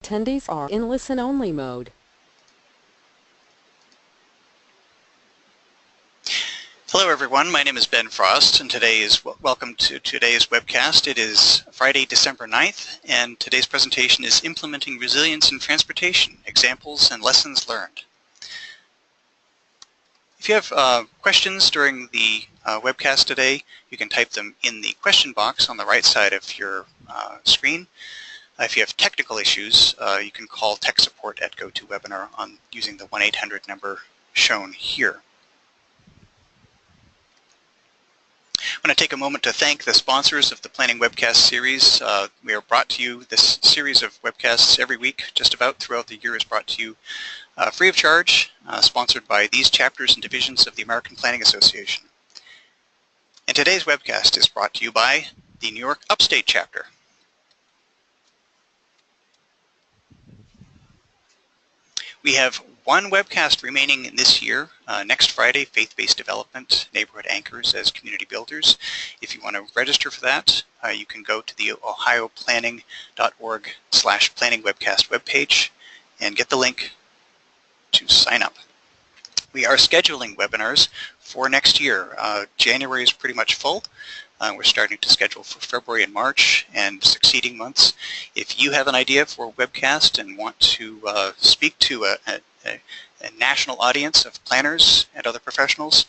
Attendees are in listen-only mode. Hello everyone, my name is Ben Frost and welcome to today's webcast. It is Friday, December 9th, and today's presentation is Implementing Resilience in Transportation, Examples and Lessons Learned. If you have questions during the webcast today, you can type them in the question box on the right side of your screen. If you have technical issues, you can call tech support at GoToWebinar using the 1-800 number shown here. I want to take a moment to thank the sponsors of the Planning Webcast series. We are brought to you, this series of webcasts every week, just about throughout the year, is brought to you free of charge, sponsored by these chapters and divisions of the American Planning Association. And today's webcast is brought to you by the New York Upstate Chapter. We have one webcast remaining in this year. Next Friday, Faith-Based Development, Neighborhood Anchors as Community Builders. If you want to register for that, you can go to the ohioplanning.org/planning webcast webpage and get the link to sign up. We are scheduling webinars for next year. January is pretty much full. We're starting to schedule for February and March and succeeding months. If you have an idea for a webcast and want to speak to a national audience of planners and other professionals,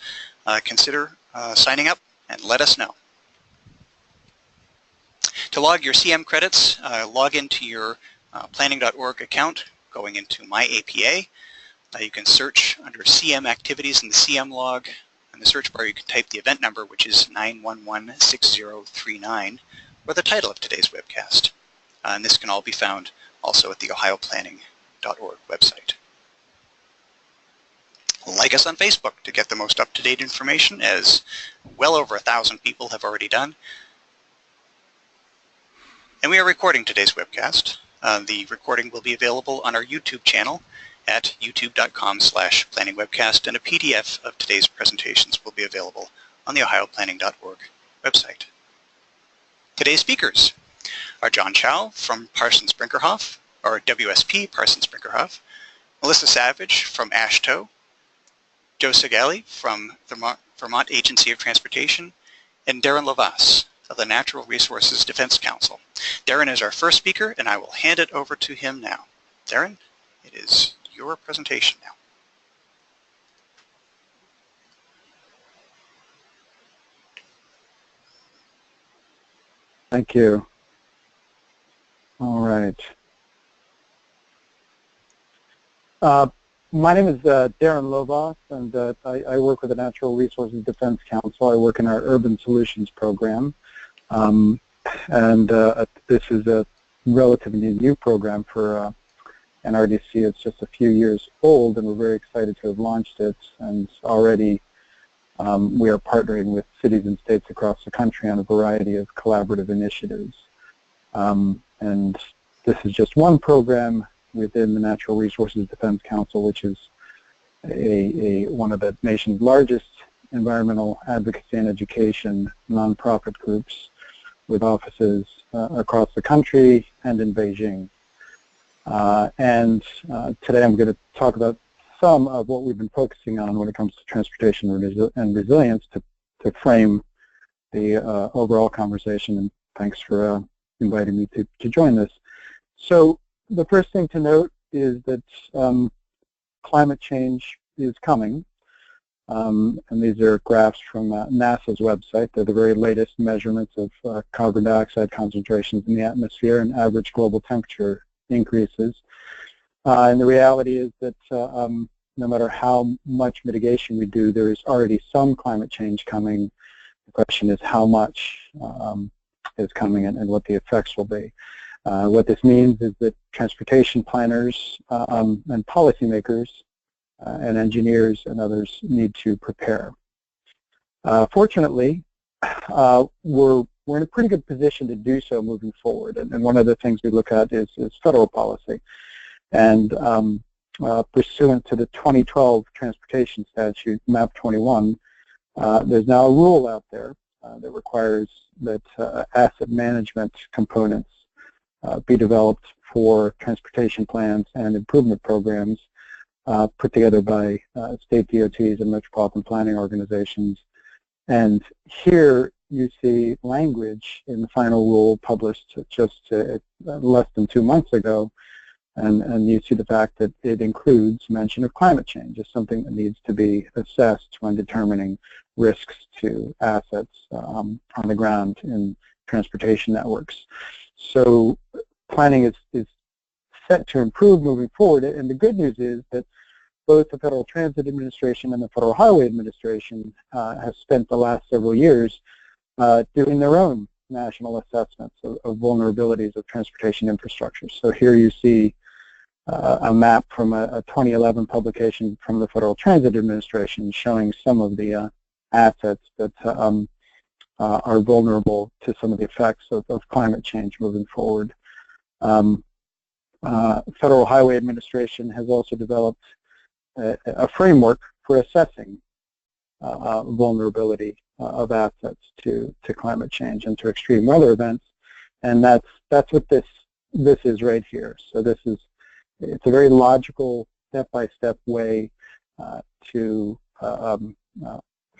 consider signing up and let us know. To log your CM credits, log into your planning.org account, going into My APA. You can search under CM activities in the CM log. In the search bar, you can type the event number, which is 9116039, or the title of today's webcast. And this can all be found also at the ohioplanning.org website. Like us on Facebook to get the most up-to-date information, as well over 1,000 people have already done. And we are recording today's webcast. The recording will be available on our YouTube channel at youtube.com/planningwebcast, and a PDF of today's presentations will be available on the ohioplanning.org website. Today's speakers are John Chow from Parsons Brinckerhoff, or WSP Parsons Brinckerhoff, Melissa Savage from ASHTO, Joe Segale from the Vermont Agency of Transportation, and Darinlovas of the Natural Resources Defense Council. Darin is our first speaker, and I will hand it over to him now. Darin, it is your presentation now. Thank you. All right. My name is Darinlovas, and I work with the Natural Resources Defense Council. I work in our Urban Solutions program. This is a relatively new program for NRDC. It's just a few years old, and we're very excited to have launched it. And already we are partnering with cities and states across the country on a variety of collaborative initiatives. And this is just one program within the Natural Resources Defense Council, which is one of the nation's largest environmental advocacy and education nonprofit groups with offices across the country and in Beijing. Today I'm going to talk about some of what we've been focusing on when it comes to transportation and resilience to frame the overall conversation, and thanks for inviting me to join this. So the first thing to note is that climate change is coming, and these are graphs from NASA's website. They're the very latest measurements of carbon dioxide concentrations in the atmosphere and average global temperature increases. And the reality is that no matter how much mitigation we do, there is already some climate change coming. The question is how much is coming and what the effects will be. What this means is that transportation planners and policymakers and engineers and others need to prepare. Fortunately, we're in a pretty good position to do so moving forward. And one of the things we look at is federal policy. And pursuant to the 2012 Transportation Statute, MAP 21, there's now a rule out there that requires that asset management components be developed for transportation plans and improvement programs put together by state DOTs and metropolitan planning organizations. And here you see language in the final rule published just less than 2 months ago, and you see the fact that it includes mention of climate change as something that needs to be assessed when determining risks to assets on the ground in transportation networks. So planning is set to improve moving forward, and the good news is that both the Federal Transit Administration and the Federal Highway Administration have spent the last several years doing their own national assessments of vulnerabilities of transportation infrastructure. So here you see a map from a 2011 publication from the Federal Transit Administration showing some of the assets that are vulnerable to some of the effects of climate change moving forward. Federal Highway Administration has also developed a framework for assessing vulnerability of assets to climate change and to extreme weather events, and that's what this is right here. So it's a very logical step-by-step way to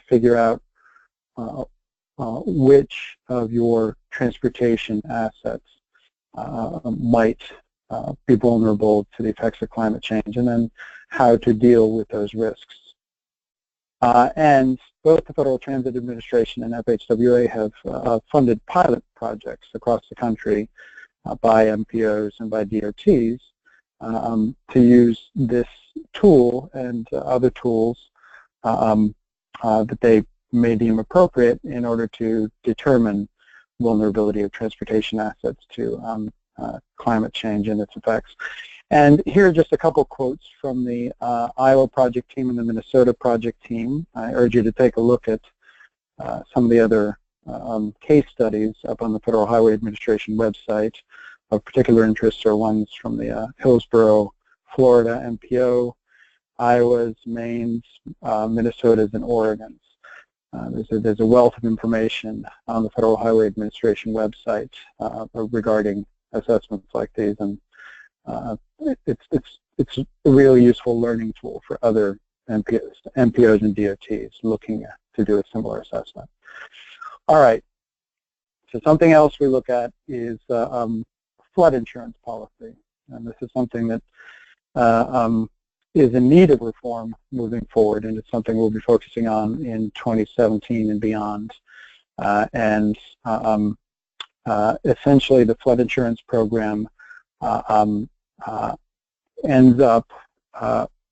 figure out which of your transportation assets might be vulnerable to the effects of climate change, and then how to deal with those risks. And both the Federal Transit Administration and FHWA have funded pilot projects across the country by MPOs and by DOTs to use this tool and other tools that they may deem appropriate in order to determine vulnerability of transportation assets to climate change and its effects. And here are just a couple quotes from the Iowa project team and the Minnesota project team. I urge you to take a look at some of the other case studies up on the Federal Highway Administration website. Of particular interest are ones from the Hillsborough, Florida MPO, Iowa's, Maine's, Minnesota's, and Oregon's. There's a wealth of information on the Federal Highway Administration website regarding assessments like these, and it's a really useful learning tool for other MPOs and DOTs looking to do a similar assessment. All right, so something else we look at is flood insurance policy, and this is something that is in need of reform moving forward, and it's something we'll be focusing on in 2017 and beyond. Essentially, the flood insurance program ends up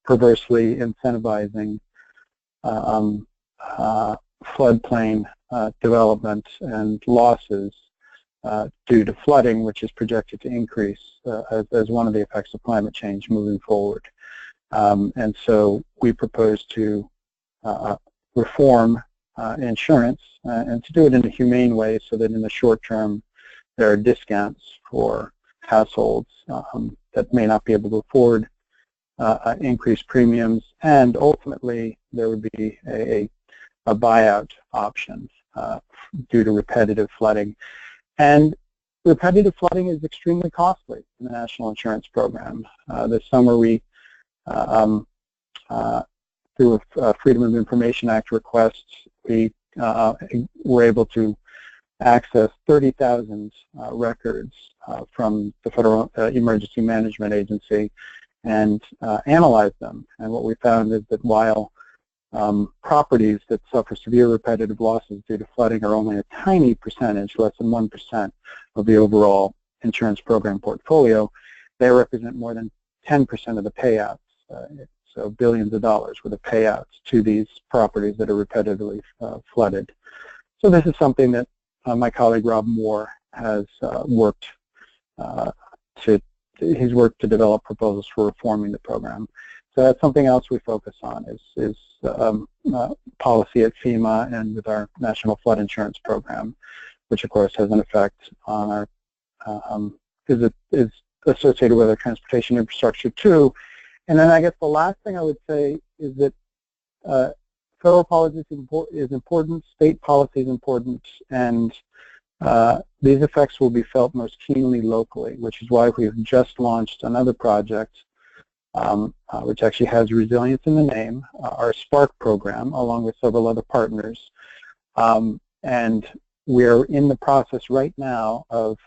perversely incentivizing floodplain development and losses due to flooding, which is projected to increase as one of the effects of climate change moving forward. And so we propose to reform insurance and to do it in a humane way so that in the short term there are discounts for households that may not be able to afford increased premiums, and ultimately there would be a buyout option due to repetitive flooding. And repetitive flooding is extremely costly in the National Insurance Program. This summer we, through a Freedom of Information Act request, we were able to access 30,000 records from the Federal Emergency Management Agency and analyze them. And what we found is that while properties that suffer severe repetitive losses due to flooding are only a tiny percentage, less than 1% of the overall insurance program portfolio, they represent more than 10% of the payouts. So billions of dollars worth of payouts to these properties that are repetitively flooded. So this is something that my colleague Rob Moore has worked to develop proposals for reforming the program. So that's something else we focus on is policy at FEMA and with our National Flood Insurance Program, which of course has an effect on our, is associated with our transportation infrastructure too. And then I guess the last thing I would say is that federal policy is important, state policy is important, and These effects will be felt most keenly locally, which is why we've just launched another project which actually has resilience in the name, our SPARK program, along with several other partners. And we're in the process right now of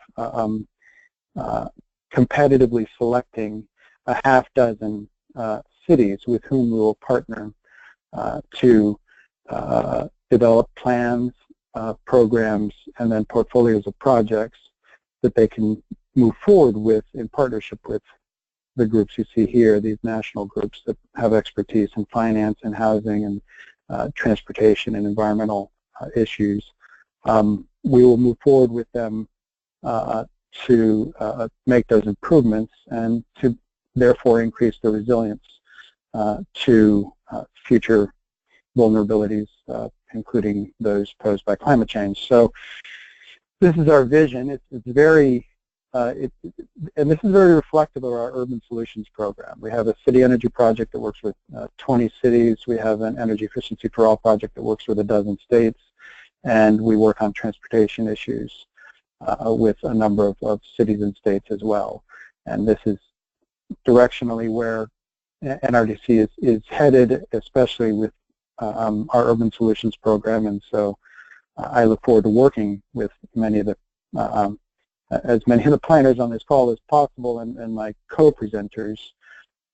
competitively selecting a half-dozen cities with whom we will partner to develop plans, programs, and then portfolios of projects that they can move forward with in partnership with the groups you see here, these national groups that have expertise in finance and housing and transportation and environmental issues. We will move forward with them to make those improvements and to therefore increase the resilience to future vulnerabilities, including those posed by climate change. So this is our vision. It's very, and this is very reflective of our Urban Solutions program. We have a city energy project that works with 20 cities. We have an Energy Efficiency for All project that works with a dozen states. And we work on transportation issues with a number of cities and states as well. And this is directionally where NRDC is headed, especially with our Urban Solutions program. And so I look forward to working with many of the as many of the planners on this call as possible and my co-presenters,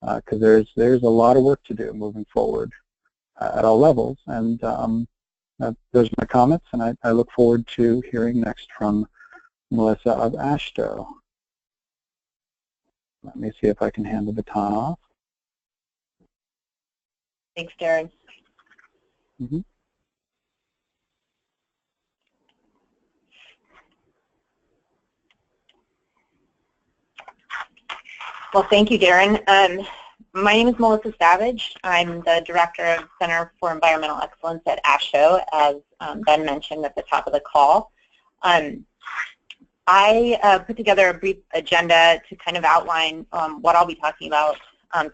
because there's a lot of work to do moving forward at all levels. And those are my comments, and I look forward to hearing next from Melissa of ASHTO. Let me see if I can hand the baton off. Thanks, Darren. Mm-hmm. Well, thank you, Darren. My name is Melissa Savage. I'm the Director of Center for Environmental Excellence at ASHTO, as Ben mentioned at the top of the call. I put together a brief agenda to kind of outline what I'll be talking about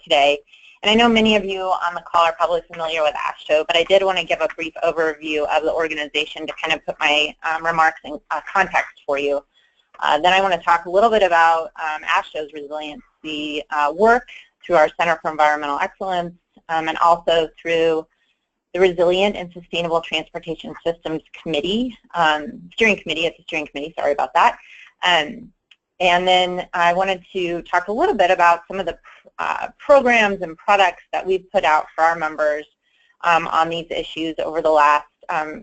today. And I know many of you on the call are probably familiar with ASHTO, but I did want to give a brief overview of the organization to kind of put my remarks in context for you. Then I want to talk a little bit about ASHTO's resiliency work through our Center for Environmental Excellence, and also through the Resilient and Sustainable Transportation Systems Committee, steering committee, it's a steering committee, sorry about that. And then I wanted to talk a little bit about some of the programs and products that we've put out for our members on these issues over the last,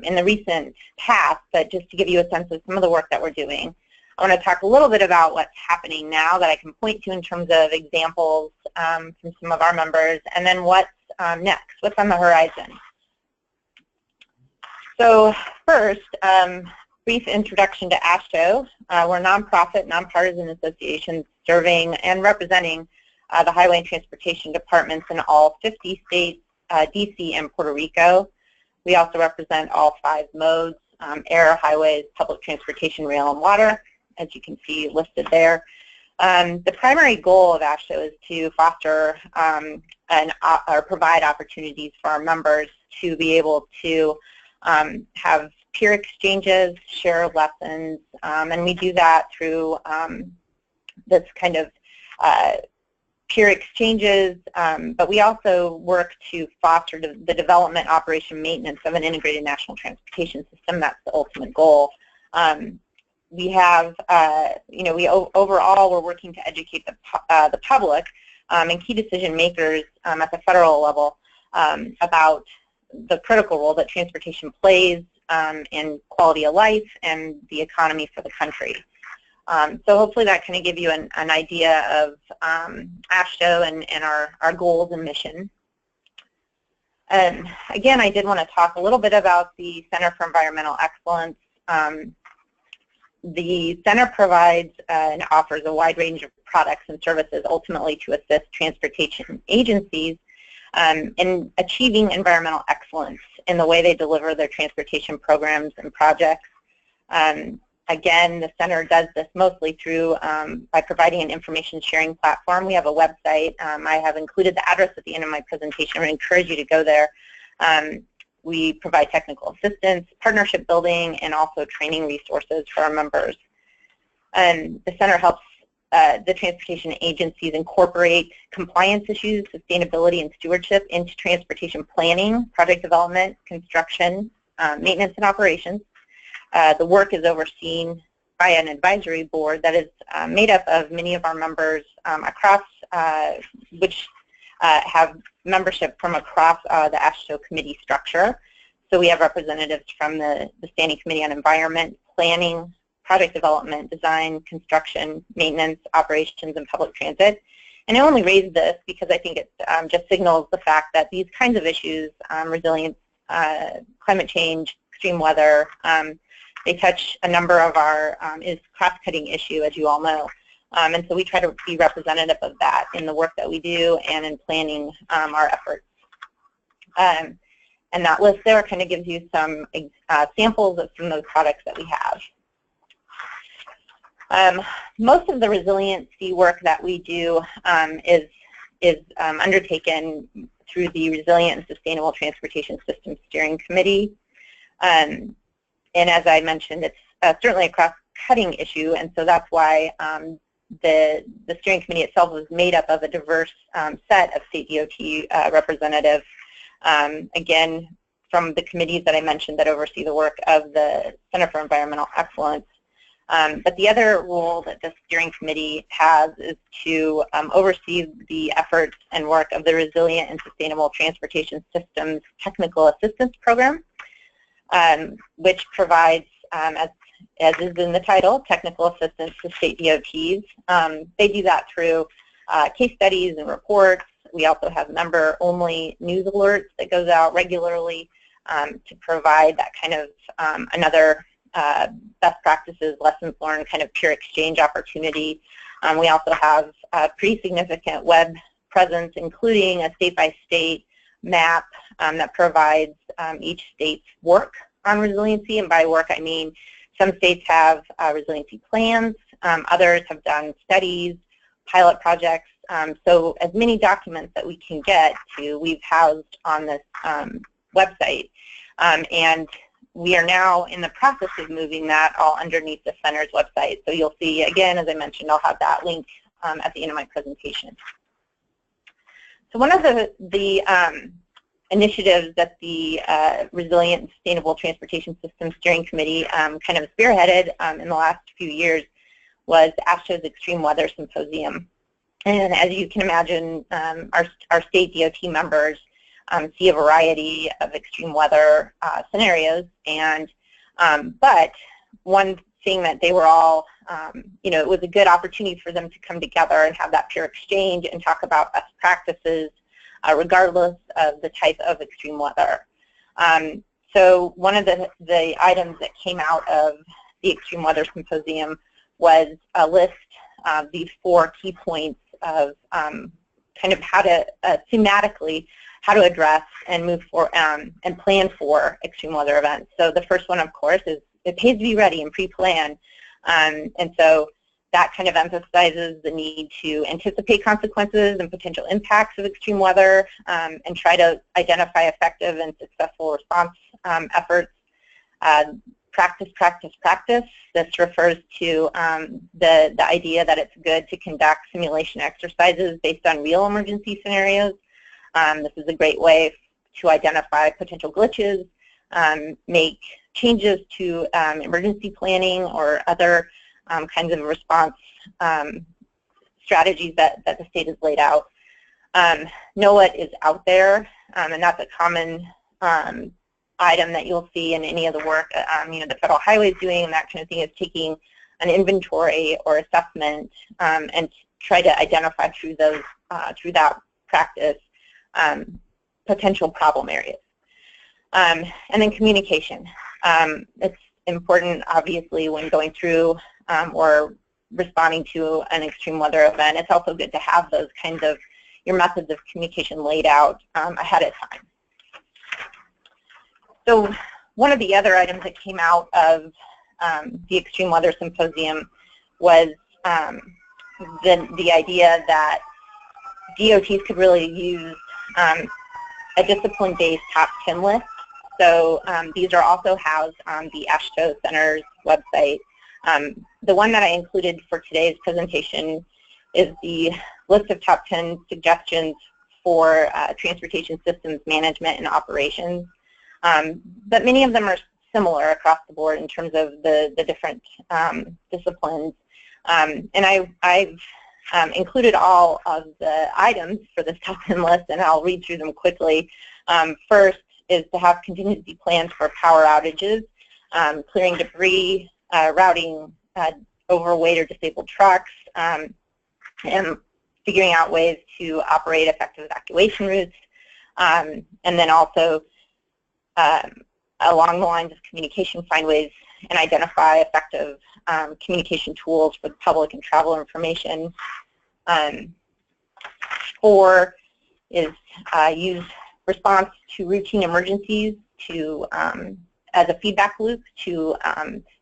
in the recent past, but just to give you a sense of some of the work that we're doing. I want to talk a little bit about what's happening now that I can point to in terms of examples from some of our members, and then what's next, what's on the horizon. So first, brief introduction to ASHTO. We're a nonprofit, nonpartisan association serving and representing the highway and transportation departments in all 50 states, DC, and Puerto Rico. We also represent all 5 modes, air, highways, public transportation, rail, and water, as you can see listed there. The primary goal of ASHTO is to foster or provide opportunities for our members to be able to have peer exchanges, share lessons, and we do that through this kind of peer exchanges, but we also work to foster the development, operation, maintenance of an integrated national transportation system. That's the ultimate goal. We have, overall we're working to educate the public and key decision makers at the federal level about the critical role that transportation plays in quality of life and the economy for the country. So hopefully that kind of give you an idea of ASHTO and our goals and mission. And again, I did want to talk a little bit about the Center for Environmental Excellence. The center provides and offers a wide range of products and services ultimately to assist transportation agencies in achieving environmental excellence in the way they deliver their transportation programs and projects. Again, the center does this mostly through by providing an information sharing platform. We have a website. I have included the address at the end of my presentation. I would encourage you to go there. We provide technical assistance, partnership building, and also training resources for our members. And the center helps the transportation agencies incorporate compliance issues, sustainability, and stewardship into transportation planning, project development, construction, maintenance, and operations. The work is overseen by an advisory board that is made up of many of our members across, which have membership from across the ASHTO committee structure. So we have representatives from the Standing Committee on Environment, Planning, Project Development, Design, Construction, Maintenance, Operations, and Public Transit. And I only raise this because I think it just signals the fact that these kinds of issues, resilience, climate change, extreme weather, they touch a number of our, is cross-cutting issue, as you all know. And so we try to be representative of that in the work that we do and in planning our efforts. And that list there kind of gives you some samples of some of those products that we have. Most of the resiliency work that we do is undertaken through the Resilient and Sustainable Transportation System Steering Committee. And as I mentioned, it's certainly a cross-cutting issue, and so that's why the steering committee itself was made up of a diverse set of state DOT representatives, again, from the committees that I mentioned that oversee the work of the Center for Environmental Excellence. But the other role that the steering committee has is to oversee the efforts and work of the Resilient and Sustainable Transportation Systems Technical Assistance Program, which provides, as is in the title, technical assistance to state DOTs. They do that through case studies and reports. We also have member-only news alerts that goes out regularly to provide that kind of another best practices, lessons learned, kind of peer exchange opportunity. We also have a pretty significant web presence, including a state-by-state map that provides each state's work on resiliency. And by work, I mean some states have resiliency plans, others have done studies, pilot projects. So as many documents that we can get to, we've housed on this website. And we are now in the process of moving that all underneath the center's website. So you'll see, again, as I mentioned, I'll have that link at the end of my presentation. So one of the initiatives that the Resilient and Sustainable Transportation System Steering Committee kind of spearheaded in the last few years was ASHTO's Extreme Weather Symposium. And as you can imagine, our state DOT members see a variety of extreme weather scenarios, and but one thing that they were all, it was a good opportunity for them to come together and have that peer exchange and talk about best practices regardless of the type of extreme weather. So one of the items that came out of the Extreme Weather Symposium was a list of these 4 key points of kind of how to thematically how to address and move for and plan for extreme weather events. So the first one, of course, is it pays to be ready and pre-plan. And so that kind of emphasizes the need to anticipate consequences and potential impacts of extreme weather and try to identify effective and successful response efforts. Practice, practice, practice. This refers to the idea that it's good to conduct simulation exercises based on real emergency scenarios. This is a great way to identify potential glitches, make changes to emergency planning or other kinds of response strategies that the state has laid out. Know what is out there, and that's a common item that you'll see in any of the work the Federal Highway is doing, and that kind of thing is taking an inventory or assessment and try to identify through those through that practice potential problem areas. And then communication. It's important, obviously, when going through or responding to an extreme weather event. It's also good to have those kinds of your methods of communication laid out ahead of time. So one of the other items that came out of the Extreme Weather Symposium was the idea that DOTs could really use a discipline-based top 10 list. So these are also housed on the ASHTO Center's website. The one that I included for today's presentation is the list of top 10 suggestions for transportation systems management and operations. But many of them are similar across the board in terms of the different disciplines. And I've included all of the items for this top 10 list, and I'll read through them quickly. First is to have contingency plans for power outages, clearing debris, routing overweight or disabled trucks, and figuring out ways to operate effective evacuation routes, and then also along the lines of communication, find ways and identify effective communication tools for the public and travel information. 4 is use response to routine emergencies to as a feedback loop to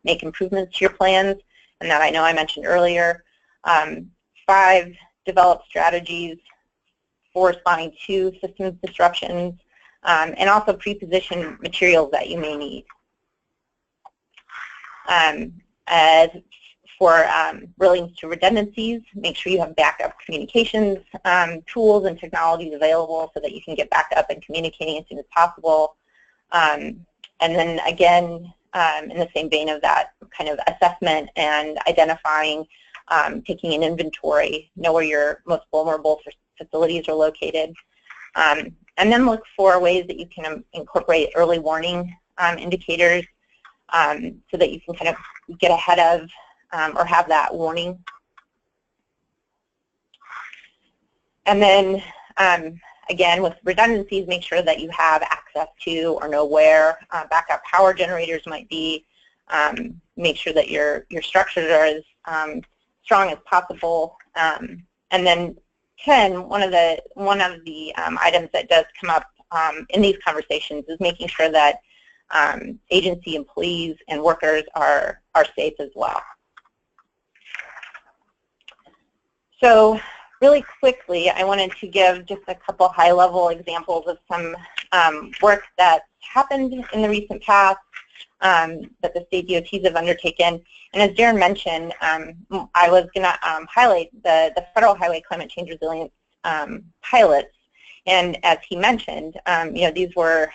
make improvements to your plans, and that I know I mentioned earlier. 5, develop strategies for responding to systems disruptions, and also pre-position materials that you may need. As for relating to redundancies, make sure you have backup communications tools and technologies available so that you can get back up and communicating as soon as possible. And then again, in the same vein of that kind of assessment and identifying, taking an inventory, know where your most vulnerable facilities are located. And then look for ways that you can incorporate early warning indicators so that you can kind of get ahead of or have that warning. And then again, with redundancies, make sure that you have access to or know where backup power generators might be. Make sure that your structures are as strong as possible. And then 10, one of the items that does come up in these conversations is making sure that agency employees and workers are safe as well. So really quickly, I wanted to give just a couple high-level examples of some work that's happened in the recent past that the state DOTs have undertaken. And as Darren mentioned, I was going to highlight the Federal Highway Climate Change Resilience pilots. And as he mentioned, you know, these were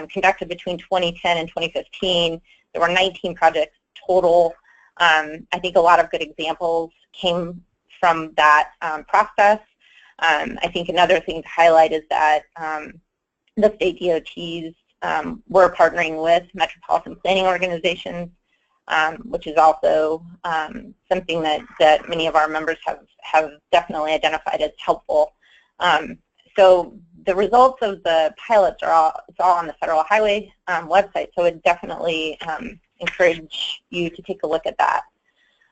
conducted between 2010 and 2015. There were 19 projects total. I think a lot of good examples came from that process. I think another thing to highlight is that the state DOTs were partnering with metropolitan planning organizations, which is also something that many of our members have definitely identified as helpful. So the results of the pilots are all on the Federal Highway website, so I would definitely encourage you to take a look at that.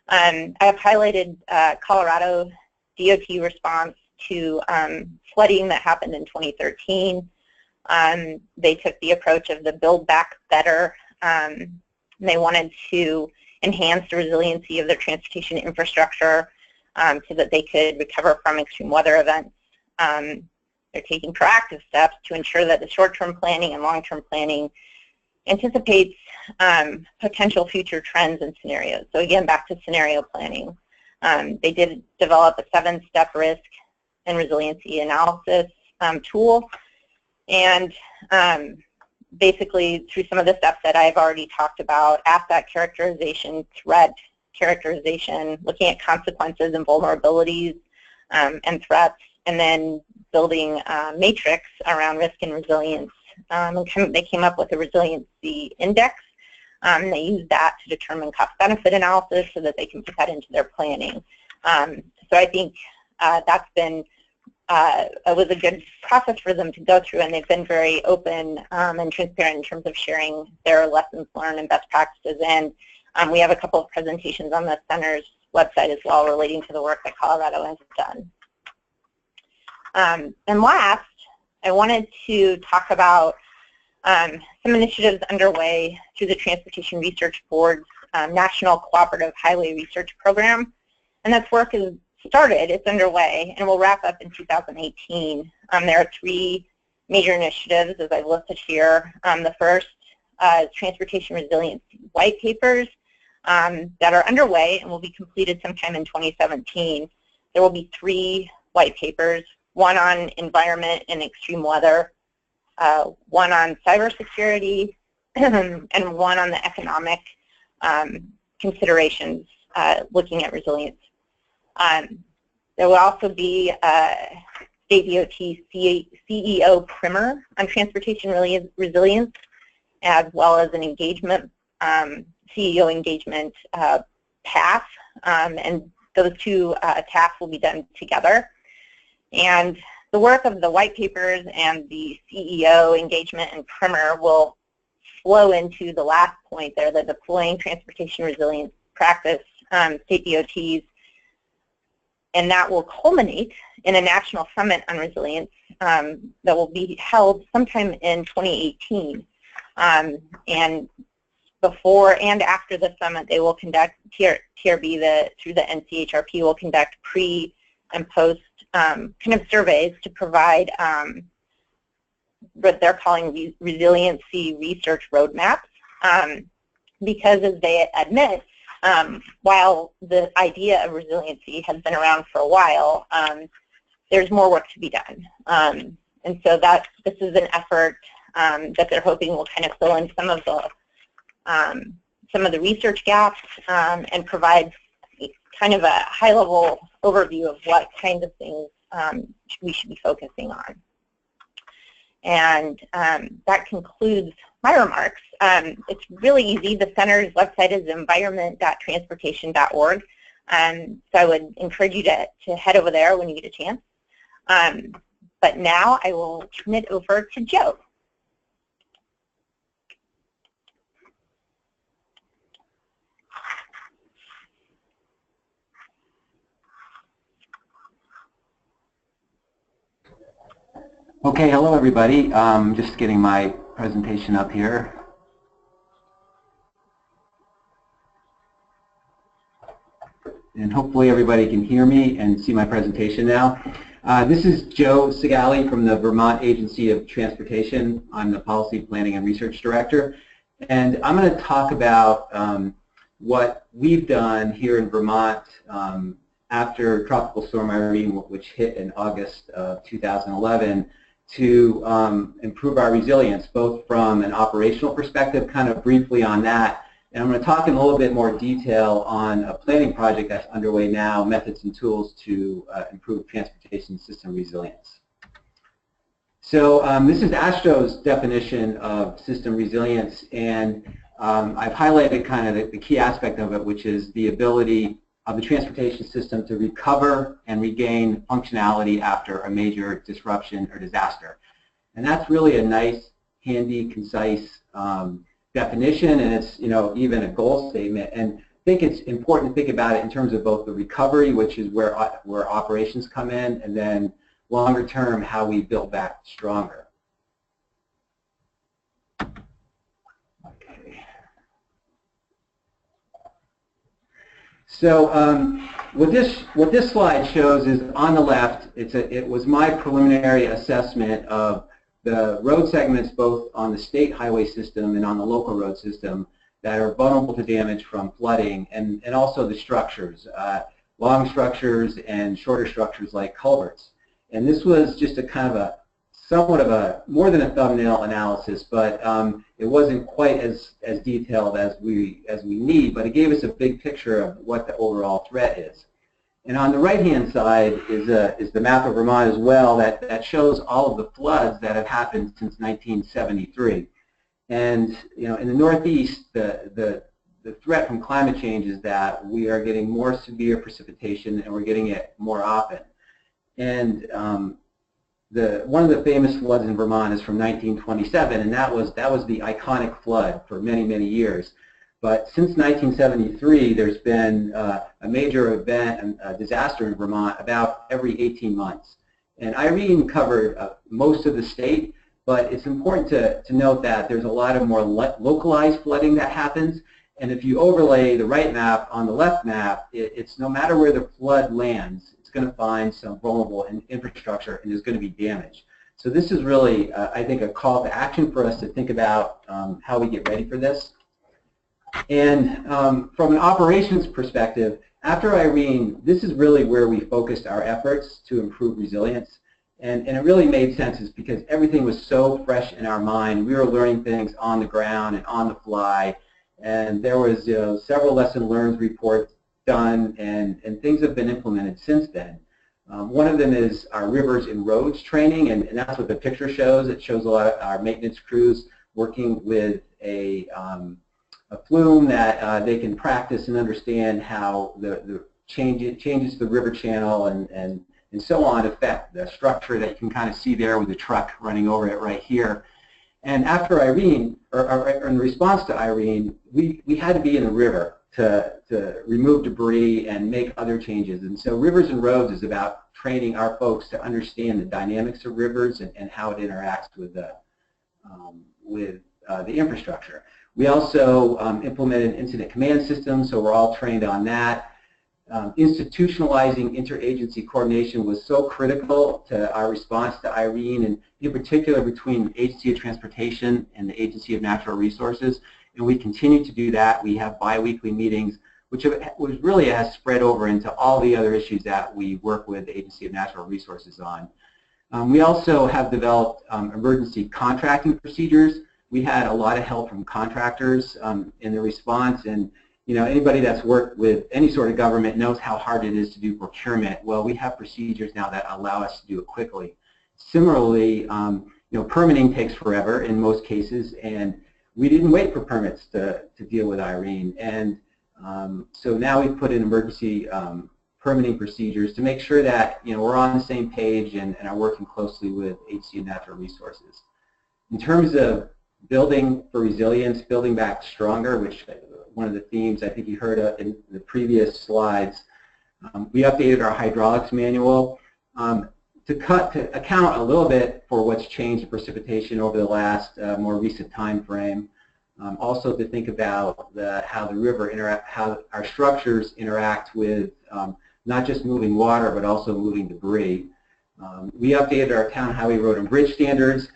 I have highlighted Colorado DOT response to flooding that happened in 2013. They took the approach of the Build Back Better. They wanted to enhance the resiliency of their transportation infrastructure so that they could recover from extreme weather events. They're taking proactive steps to ensure that the short-term planning and long-term planning anticipates potential future trends and scenarios. So again, back to scenario planning. They did develop a 7-step risk and resiliency analysis tool. And basically, through some of the steps that I've already talked about, asset characterization, threat characterization, looking at consequences and vulnerabilities and threats, and then building a matrix around risk and resilience. And they came up with a resiliency index. They used that to determine cost-benefit analysis so that they can put that into their planning. So I think that's been it was a good process for them to go through, and they've been very open and transparent in terms of sharing their lessons learned and best practices. And we have a couple of presentations on the center's website as well relating to the work that Colorado has done. And last, I wanted to talk about some initiatives underway through the Transportation Research Board's National Cooperative Highway Research Program. And that work is started, it's underway, and will wrap up in 2018. There are 3 major initiatives, as I've listed here. The first is transportation resiliency white papers that are underway and will be completed sometime in 2017. There will be 3 white papers, one on environment and extreme weather, one on cybersecurity, and one on the economic considerations looking at resilience. There will also be State DOT CEO primer on transportation resilience, as well as an engagement, CEO engagement path, and those 2 tasks will be done together. And the work of the white papers and the CEO engagement and primer will flow into the last point there, the deploying transportation resilience practice, state DOTs, and that will culminate in a national summit on resilience that will be held sometime in 2018. And before and after the summit, they will conduct, TRB through the NCHRP will conduct pre and post kind of surveys to provide what they're calling resiliency research roadmaps, because as they admit, while the idea of resiliency has been around for a while, there's more work to be done. And so this is an effort that they're hoping will kind of fill in some of the research gaps and provide kind of a high-level overview of what kinds of things we should be focusing on. And that concludes my remarks. It's really easy. The center's website is environment.transportation.org. So I would encourage you to head over there when you get a chance. But now I will turn it over to Joe. Okay, hello everybody. Just getting my presentation up here. And hopefully everybody can hear me and see my presentation now. This is Joe Segale from the Vermont Agency of Transportation. I'm the Policy Planning and Research Director. And I'm going to talk about what we've done here in Vermont after Tropical Storm Irene, which hit in August of 2011, to improve our resilience, both from an operational perspective, kind of briefly on that, and I'm going to talk in a little bit more detail on a planning project that's underway now, methods and tools to improve transportation system resilience. So this is ASHTO's definition of system resilience, and I've highlighted kind of the key aspect of it, which is the ability of the transportation system to recover and regain functionality after a major disruption or disaster. And that's really a nice, handy, concise definition, and it's, you know, even a goal statement. And I think it's important to think about it in terms of both the recovery, which is where operations come in, and then longer term, how we build back stronger. So what this slide shows is on the left, it was my preliminary assessment of the road segments both on the state highway system and on the local road system that are vulnerable to damage from flooding, and also the structures, long structures and shorter structures like culverts. And this was just a kind of a somewhat of a more than a thumbnail analysis, but it wasn't quite as detailed as we need, but it gave us a big picture of what the overall threat is. And on the right-hand side is the map of Vermont as well that shows all of the floods that have happened since 1973. And you know, in the Northeast, the threat from climate change is that we are getting more severe precipitation and we're getting it more often. And one of the famous floods in Vermont is from 1927, and that was the iconic flood for many, many years. But since 1973, there's been a major event, a disaster in Vermont about every 18 months. And Irene covered most of the state, but it's important to note that there's a lot of more localized flooding that happens. And if you overlay the right map on the left map, it's no matter where the flood lands, it's going to find some vulnerable infrastructure and there's going to be damage. So this is really, I think, a call to action for us to think about how we get ready for this. And from an operations perspective, after Irene, this is really where we focused our efforts to improve resilience. And it really made sense is because everything was so fresh in our mind. We were learning things on the ground and on the fly. And there was several lesson learned reports done, and things have been implemented since then. One of them is our rivers and roads training, and that's what the picture shows. It shows a lot of our maintenance crews working with a flume that they can practice and understand how the changes to the river channel and so on affect the structure that you can kind of see there with the truck running over it right here. And after Irene, or in response to Irene, we had to be in the river to remove debris and make other changes. And so rivers and roads is about training our folks to understand the dynamics of rivers and how it interacts with the infrastructure. We also implemented an incident command system, so we're all trained on that. Institutionalizing interagency coordination was so critical to our response to Irene, and in particular between the Agency of Transportation and the Agency of Natural Resources. And we continue to do that. We have bi-weekly meetings, which really has spread over into all the other issues that we work with the Agency of Natural Resources on. We also have developed emergency contracting procedures. We had a lot of help from contractors in the response, and anybody that's worked with any sort of government knows how hard it is to do procurement. Well, we have procedures now that allow us to do it quickly. Similarly, permitting takes forever in most cases, and we didn't wait for permits to deal with Irene. And so now we've put in emergency permitting procedures to make sure that we're on the same page and are working closely with Agency of Natural Resources. In terms of building for resilience, building back stronger, which one of the themes I think you heard in the previous slides, we updated our hydraulics manual to account a little bit for what's changed in precipitation over the last more recent time frame. Also to think about how the river how our structures interact with not just moving water but also moving debris. We updated our town highway road and bridge standards.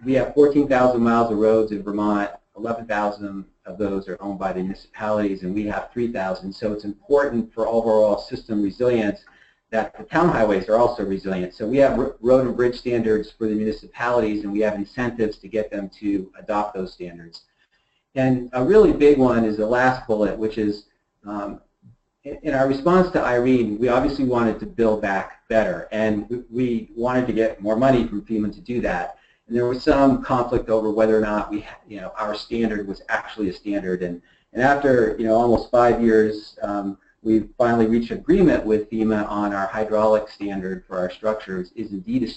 We have 14,000 miles of roads in Vermont. 11,000 of those are owned by the municipalities, and we have 3,000. So it's important for overall system resilience that the town highways are also resilient. So we have road and bridge standards for the municipalities, and we have incentives to get them to adopt those standards. And a really big one is the last bullet, which is in our response to Irene, we obviously wanted to build back better, and we wanted to get more money from FEMA to do that. And there was some conflict over whether or not our standard was actually a standard. And after almost 5 years, we finally reached agreement with FEMA on our hydraulic standard for our structures is indeed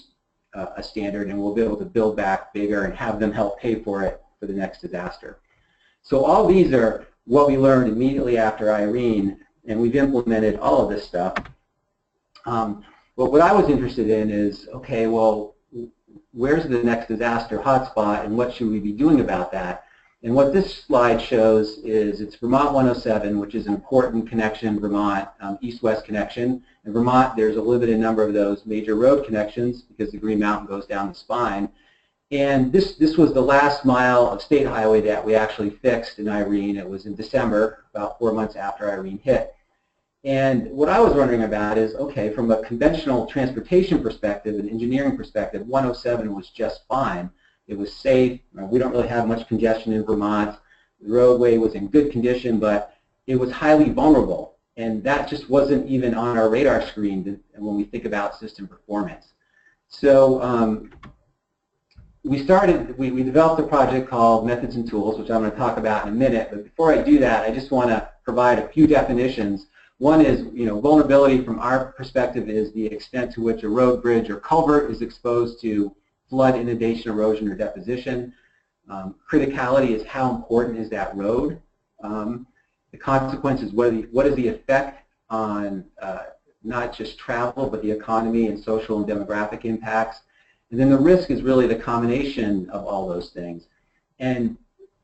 a standard, and we'll be able to build back bigger and have them help pay for it for the next disaster. So all these are what we learned immediately after Irene, and we've implemented all of this stuff. But what I was interested in is, okay, well, where's the next disaster hotspot and what should we be doing about that? And what this slide shows is it's Vermont 107, which is an important connection, Vermont, east-west connection. In Vermont, there's a limited number of those major road connections because the Green Mountain goes down the spine. And this was the last mile of state highway that we actually fixed in Irene. It was in December, about 4 months after Irene hit. And what I was wondering about is, okay, from a conventional transportation perspective and engineering perspective, 107 was just fine. It was safe. We don't really have much congestion in Vermont. The roadway was in good condition, but it was highly vulnerable. And that just wasn't even on our radar screen when we think about system performance. So we developed a project called Methods and Tools, which I'm going to talk about in a minute. But before I do that, I just want to provide a few definitions. One is, vulnerability from our perspective is the extent to which a road, bridge, or culvert is exposed to flood, inundation, erosion, or deposition. Criticality is how important is that road. The consequence is what is the effect on not just travel, but the economy and social and demographic impacts. And then the risk is really the combination of all those things. And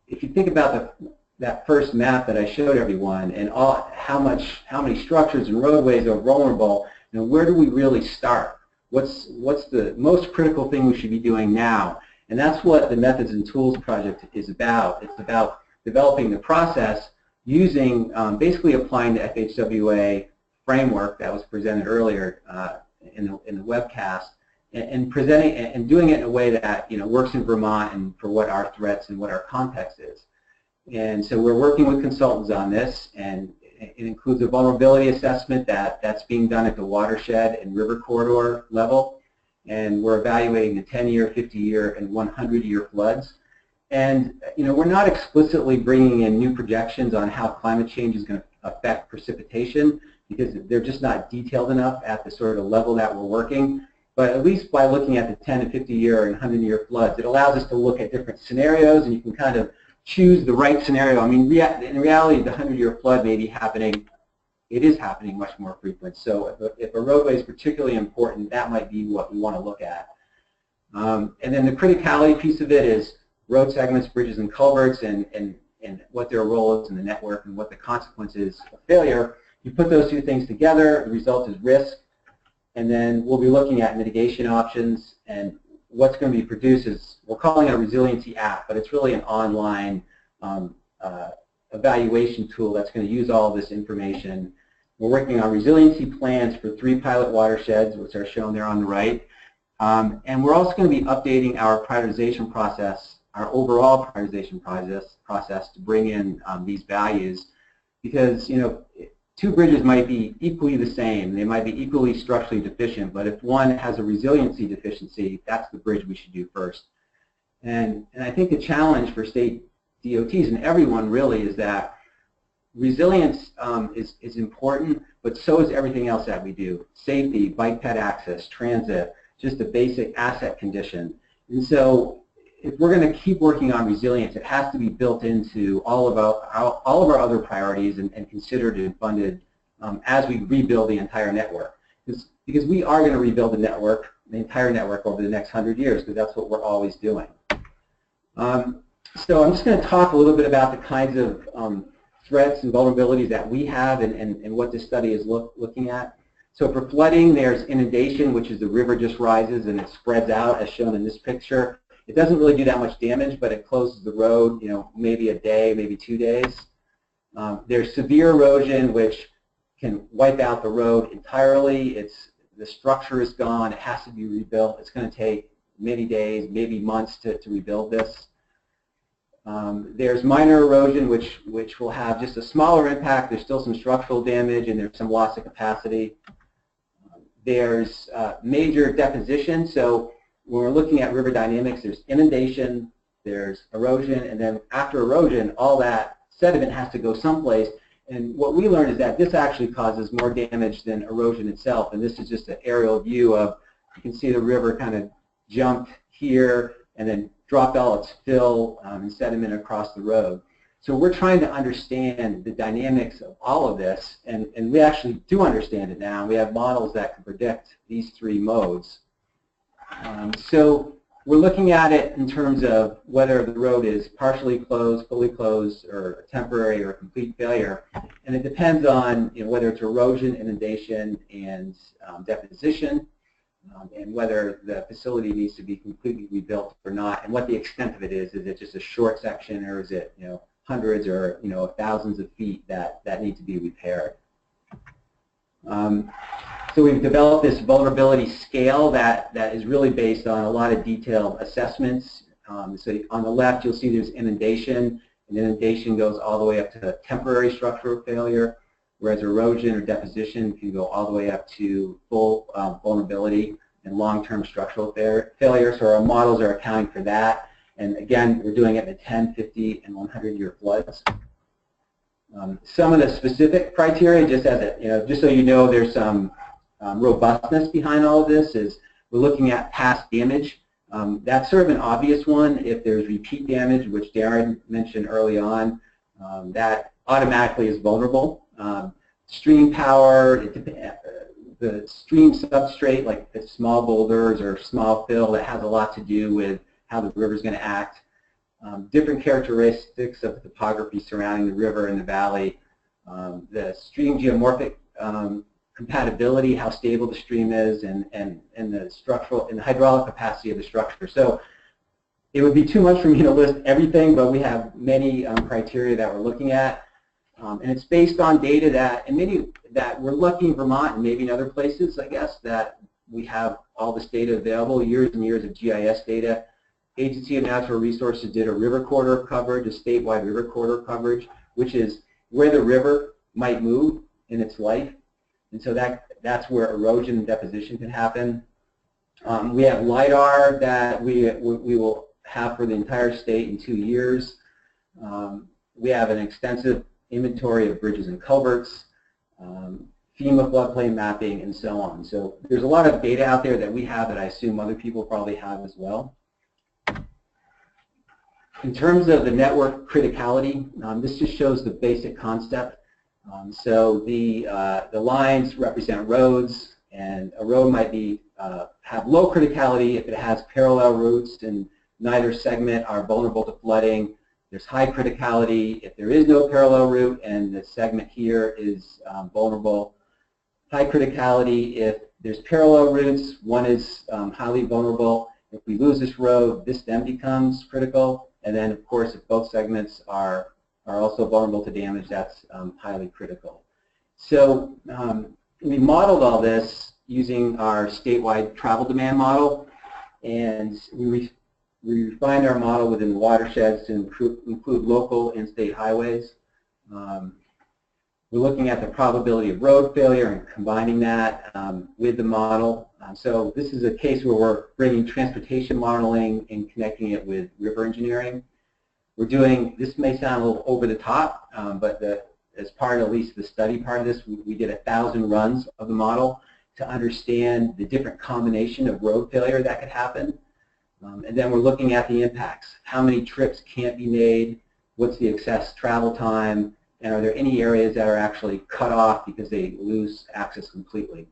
if you think about that first map that I showed everyone and how many structures and roadways are vulnerable, where do we really start? what's the most critical thing we should be doing now? And that's what the Methods and Tools project is about. It's about developing the process using, basically applying the FHWA framework that was presented earlier in the webcast, and presenting and doing it in a way that works in Vermont and for what our threats and what our context is. And so we're working with consultants on this, and it includes a vulnerability assessment that's being done at the watershed and river corridor level, and we're evaluating the 10-year, 50-year, and 100-year floods. And we're not explicitly bringing in new projections on how climate change is going to affect precipitation, because they're just not detailed enough at the sort of level that we're working. But at least by looking at the 10 and 50-year and 100-year floods, it allows us to look at different scenarios, and you can kind of choose the right scenario. I mean, in reality, the 100-year flood may be happening. It is happening much more frequent. So if a roadway is particularly important, that might be what we want to look at. And then the criticality piece of it is road segments, bridges, and culverts, and what their role is in the network and what the consequence is of failure. You put those two things together, the result is risk, and then we'll be looking at mitigation options, and what's going to be produced is, we're calling it a resiliency app, but it's really an online evaluation tool that's going to use all of this information. We're working on resiliency plans for 3 pilot watersheds, which are shown there on the right. And we're also going to be updating our prioritization process, our overall prioritization process to bring in these values, because 2 bridges might be equally the same. They might be equally structurally deficient, but if one has a resiliency deficiency, that's the bridge we should do first. And I think the challenge for state DOTs and everyone really is that resilience is important, but so is everything else that we do. Safety, bike ped access, transit, just a basic asset condition. And so if we're going to keep working on resilience, it has to be built into all of our other priorities and considered and funded as we rebuild the entire network. Because we are going to rebuild the entire network over the next 100 years, because that's what we're always doing. So I'm just going to talk a little bit about the kinds of threats and vulnerabilities that we have and what this study is looking at. So for flooding, there's inundation, which is the river just rises and it spreads out, as shown in this picture. It doesn't really do that much damage, but it closes the road, maybe a day, maybe 2 days. There's severe erosion, which can wipe out the road entirely. The structure is gone. It has to be rebuilt. It's going to take many days, maybe months to rebuild this. There's minor erosion, which will have just a smaller impact. There's still some structural damage, and there's some loss of capacity. There's major deposition. So when we're looking at river dynamics, there's inundation, there's erosion, and then after erosion, all that sediment has to go someplace. And what we learned is that this actually causes more damage than erosion itself. And this is just an aerial view of, you can see the river kind of jumped here and then dropped all its fill and sediment across the road. So we're trying to understand the dynamics of all of this, and we actually do understand it now. We have models that can predict these 3 modes. So we're looking at it in terms of whether the road is partially closed, fully closed, or temporary or complete failure. And it depends on whether it's erosion, inundation, and deposition, and whether the facility needs to be completely rebuilt or not, and what the extent of it is. Is it just a short section, or is it hundreds or thousands of feet that need to be repaired? So we've developed this vulnerability scale that is really based on a lot of detailed assessments. So on the left, you'll see there's inundation, and inundation goes all the way up to temporary structural failure, whereas erosion or deposition can go all the way up to full vulnerability and long-term structural failure. So our models are accounting for that. And again, we're doing it in the 10, 50, and 100-year floods. Some of the specific criteria, just so you know, there's some robustness behind all of this, is we're looking at past damage. That's sort of an obvious one. If there's repeat damage, which Darren mentioned early on, that automatically is vulnerable. Stream power, the stream substrate, like the small boulders or small fill, that has a lot to do with how the river is going to act. Different characteristics of the topography surrounding the river and the valley. The stream geomorphic compatibility, how stable the stream is, and the structural and the hydraulic capacity of the structure. So it would be too much for me to list everything, but we have many criteria that we're looking at. And it's based on data that we're lucky in Vermont and maybe in other places, I guess, that we have all this data available, years and years of GIS data. Agency of Natural Resources did a river corridor coverage, a statewide river corridor coverage, which is where the river might move in its life. And so that's where erosion and deposition can happen. We have LIDAR that we will have for the entire state in 2 years. We have an extensive inventory of bridges and culverts, FEMA floodplain mapping, and so on. So there's a lot of data out there that we have that I assume other people probably have as well. In terms of the network criticality, this just shows the basic concept. So the lines represent roads, and a road might be have low criticality if it has parallel routes and neither segment are vulnerable to flooding. There's high criticality if there is no parallel route and the segment here is vulnerable. High criticality if there's parallel routes, one is highly vulnerable. If we lose this road, this then becomes critical. And then, of course, if both segments are also vulnerable to damage, that's highly critical. So we modeled all this using our statewide travel demand model, and we refined our model within watersheds to include local and state highways. We're looking at the probability of road failure and combining that with the model. So this is a case where we're bringing transportation modeling and connecting it with river engineering. We're doing, this may sound a little over the top, but as part of at least the study part of this, we did 1,000 runs of the model to understand the different combination of road failure that could happen. And then we're looking at the impacts. How many trips can't be made? What's the excess travel time? And are there any areas that are actually cut off because they lose access completely?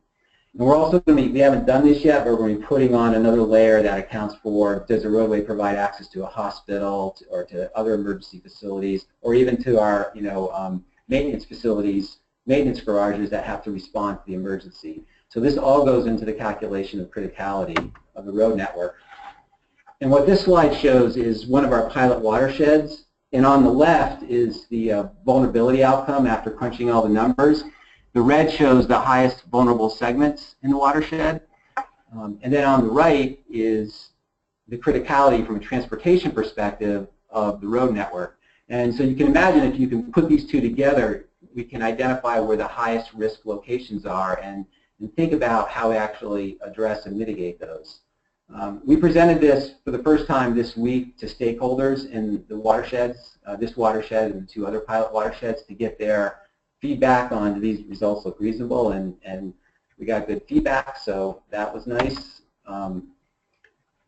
And we're also going to be, we haven't done this yet, but we're going to be putting on another layer that accounts for, does the roadway provide access to a hospital or to other emergency facilities, or even to our maintenance facilities, maintenance garages that have to respond to the emergency. So this all goes into the calculation of criticality of the road network. And what this slide shows is one of our pilot watersheds. And on the left is the vulnerability outcome after crunching all the numbers. The red shows the highest vulnerable segments in the watershed. And then on the right is the criticality from a transportation perspective of the road network. And so you can imagine if you can put these two together, we can identify where the highest risk locations are and think about how we actually address and mitigate those. We presented this for the first time this week to stakeholders in the watersheds, this watershed and the 2 other pilot watersheds, to get their feedback on do these results look reasonable, and we got good feedback, so that was nice.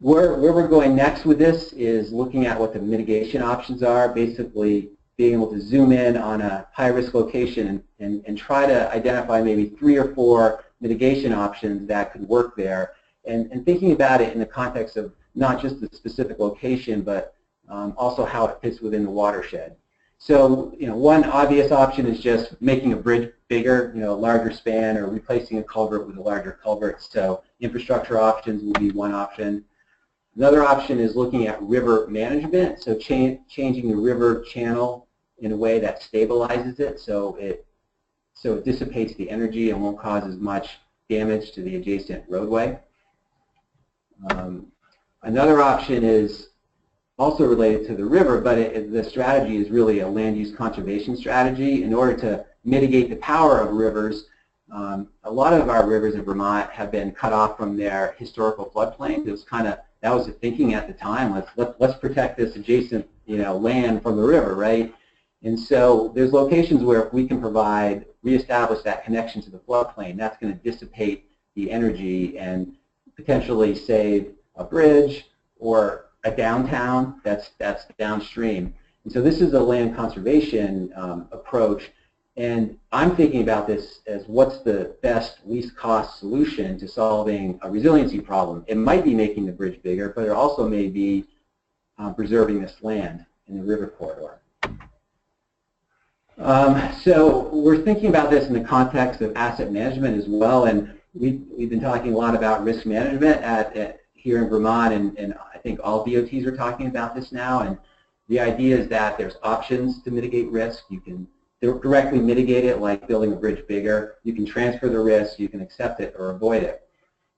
Where we're going next with this is looking at what the mitigation options are, basically being able to zoom in on a high-risk location and try to identify maybe 3 or 4 mitigation options that could work there. And thinking about it in the context of not just the specific location, but also how it fits within the watershed. So, one obvious option is just making a bridge bigger, larger span, or replacing a culvert with a larger culvert. So infrastructure options will be one option. Another option is looking at river management, so changing the river channel in a way that stabilizes it, so it dissipates the energy and won't cause as much damage to the adjacent roadway. Another option is also related to the river, but the strategy is really a land use conservation strategy. In order to mitigate the power of rivers, a lot of our rivers in Vermont have been cut off from their historical floodplains. It was that was the thinking at the time. Let's protect this adjacent land from the river, right? And so there's locations where if we can reestablish that connection to the floodplain, that's going to dissipate the energy and potentially save a bridge or a downtown that's downstream. And so this is a land conservation approach, and I'm thinking about this as what's the best least cost solution to solving a resiliency problem. It might be making the bridge bigger, but it also may be preserving this land in the river corridor. So we're thinking about this in the context of asset management as well, and we've been talking a lot about risk management here in Vermont, and I think all DOTs are talking about this now. And the idea is that there's options to mitigate risk. You can directly mitigate it, like building a bridge bigger. You can transfer the risk. You can accept it or avoid it.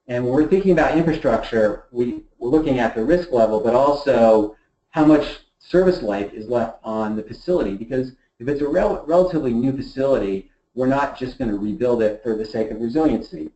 And when we're thinking about infrastructure, we're looking at the risk level, but also how much service life is left on the facility, because if it's a relatively new facility, we're not just going to rebuild it for the sake of resiliency,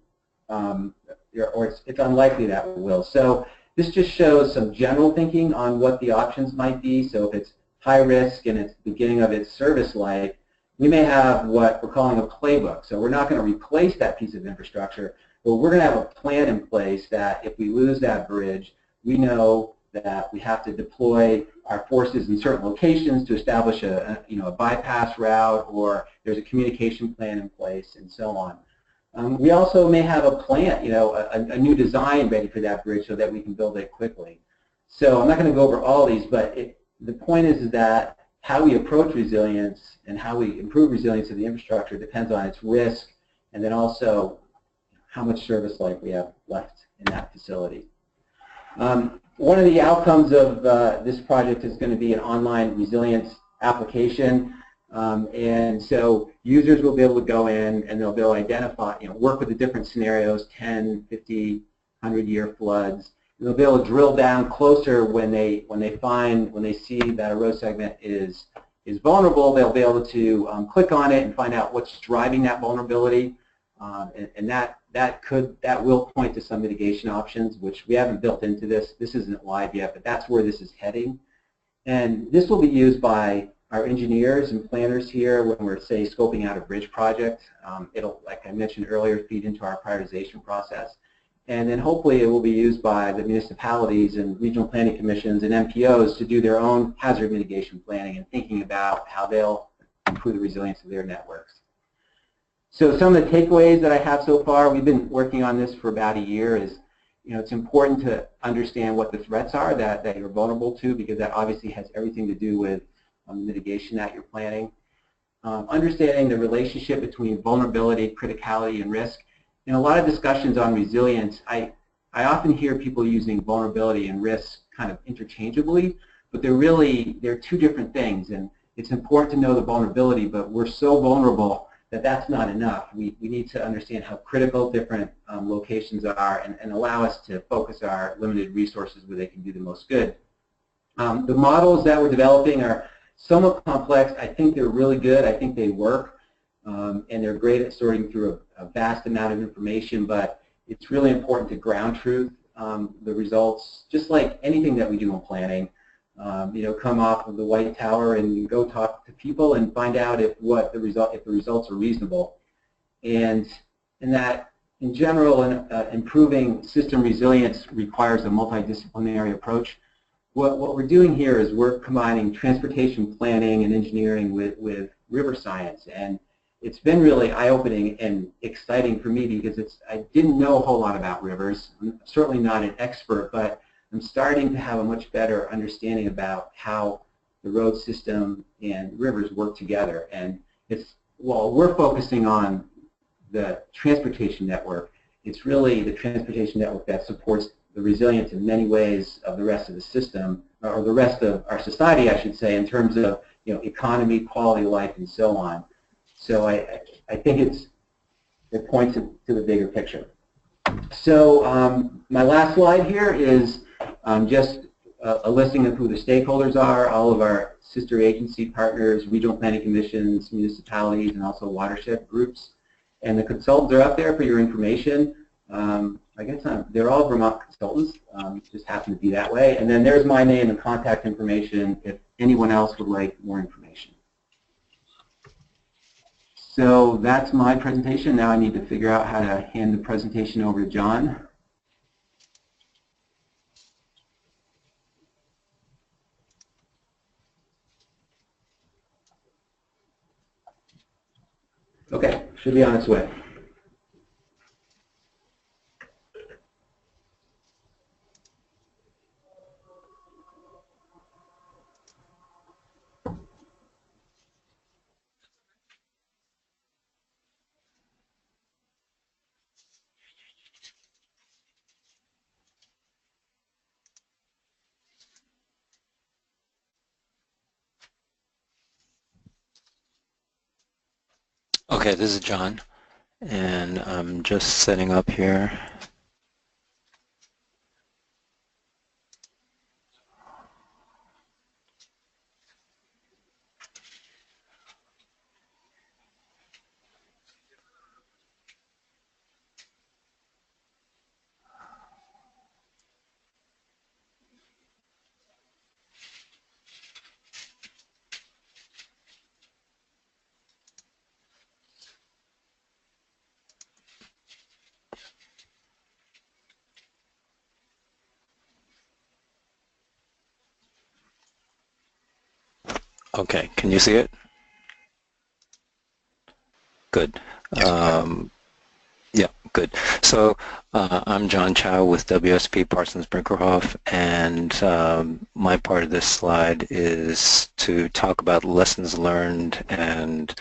or it's unlikely that we will. So this just shows some general thinking on what the options might be. So if it's high risk and it's the beginning of its service life, we may have what we're calling a playbook. So we're not going to replace that piece of infrastructure, but we're going to have a plan in place that if we lose that bridge, we know that we have to deploy our forces in certain locations to establish a bypass route, or there's a communication plan in place, and so on. We also may have a plan, a new design ready for that bridge so that we can build it quickly. So I'm not going to go over all these, but the point is that how we approach resilience and how we improve resilience of the infrastructure depends on its risk, and then also how much service life we have left in that facility. One of the outcomes of this project is going to be an online resilience application, and so users will be able to go in and they'll be able to identify, work with the different scenarios, 10, 50, 100-year floods. And they'll be able to drill down closer when they see that a road segment is vulnerable. They'll be able to click on it and find out what's driving that vulnerability, and that will point to some mitigation options, which we haven't built into this. This isn't live yet, but that's where this is heading. And this will be used by our engineers and planners here when we're, say, scoping out a bridge project. It'll, like I mentioned earlier, feed into our prioritization process. And then hopefully it will be used by the municipalities and regional planning commissions and MPOs to do their own hazard mitigation planning and thinking about how they'll improve the resilience of their networks. So some of the takeaways that I have so far, we've been working on this for about a year, is it's important to understand what the threats are that you're vulnerable to, because that obviously has everything to do with mitigation that you're planning. Understanding the relationship between vulnerability, criticality, and risk. In a lot of discussions on resilience, I often hear people using vulnerability and risk kind of interchangeably, but they're two different things, and it's important to know the vulnerability, but we're so vulnerable that that's not enough. We need to understand how critical different locations are and allow us to focus our limited resources where they can do the most good. The models that we're developing are somewhat complex. I think they're really good. I think they work, and they're great at sorting through a vast amount of information, but it's really important to ground truth the results, just like anything that we do in planning. Come off of the White Tower and you go talk to people and find out if the results are reasonable, and that in general, improving system resilience requires a multidisciplinary approach. What we're doing here is we're combining transportation planning and engineering with river science, and it's been really eye-opening and exciting for me because I didn't know a whole lot about rivers. I'm certainly not an expert, but I'm starting to have a much better understanding about how the road system and rivers work together. And while we're focusing on the transportation network, it's really the transportation network that supports the resilience in many ways of the rest of the system, or the rest of our society, I should say, in terms of economy, quality of life, and so on. So I think it points to the bigger picture. So my last slide here is just a listing of who the stakeholders are, all of our sister agency partners, regional planning commissions, municipalities, and also watershed groups. And the consultants are up there for your information. I guess they're all Vermont consultants, just happen to be that way. And then there's my name and contact information if anyone else would like more information. So that's my presentation. Now I need to figure out how to hand the presentation over to John. Okay, should be on its way. Okay, this is John, and I'm just setting up here. Okay, can you see it? Good. Yeah, good. So I'm John Chow with WSP Parsons Brinckerhoff, and my part of this slide is to talk about lessons learned and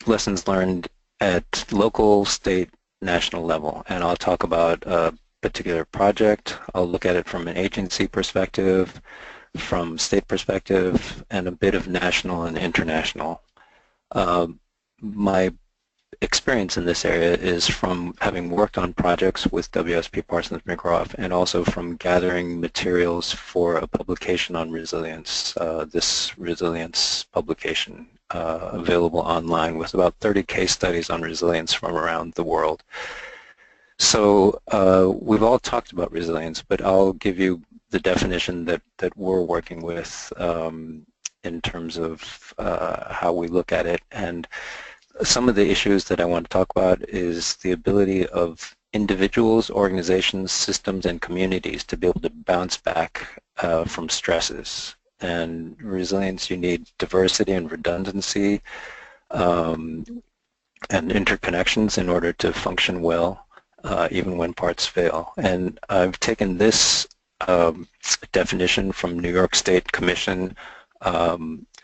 lessons learned at local, state, national level. And I'll talk about a particular project. I'll look at it from an agency perspective, from state perspective, and a bit of national and international. My experience in this area is from having worked on projects with WSP Parsons Brinckerhoff and also from gathering materials for a publication on resilience, this resilience publication available online with about 30 case studies on resilience from around the world. So we've all talked about resilience, but I'll give you the definition that we're working with in terms of how we look at it. And some of the issues that I want to talk about is the ability of individuals, organizations, systems, and communities to be able to bounce back from stresses. And resilience, you need diversity and redundancy and interconnections in order to function well, even when parts fail. And I've taken this definition from New York State Commission.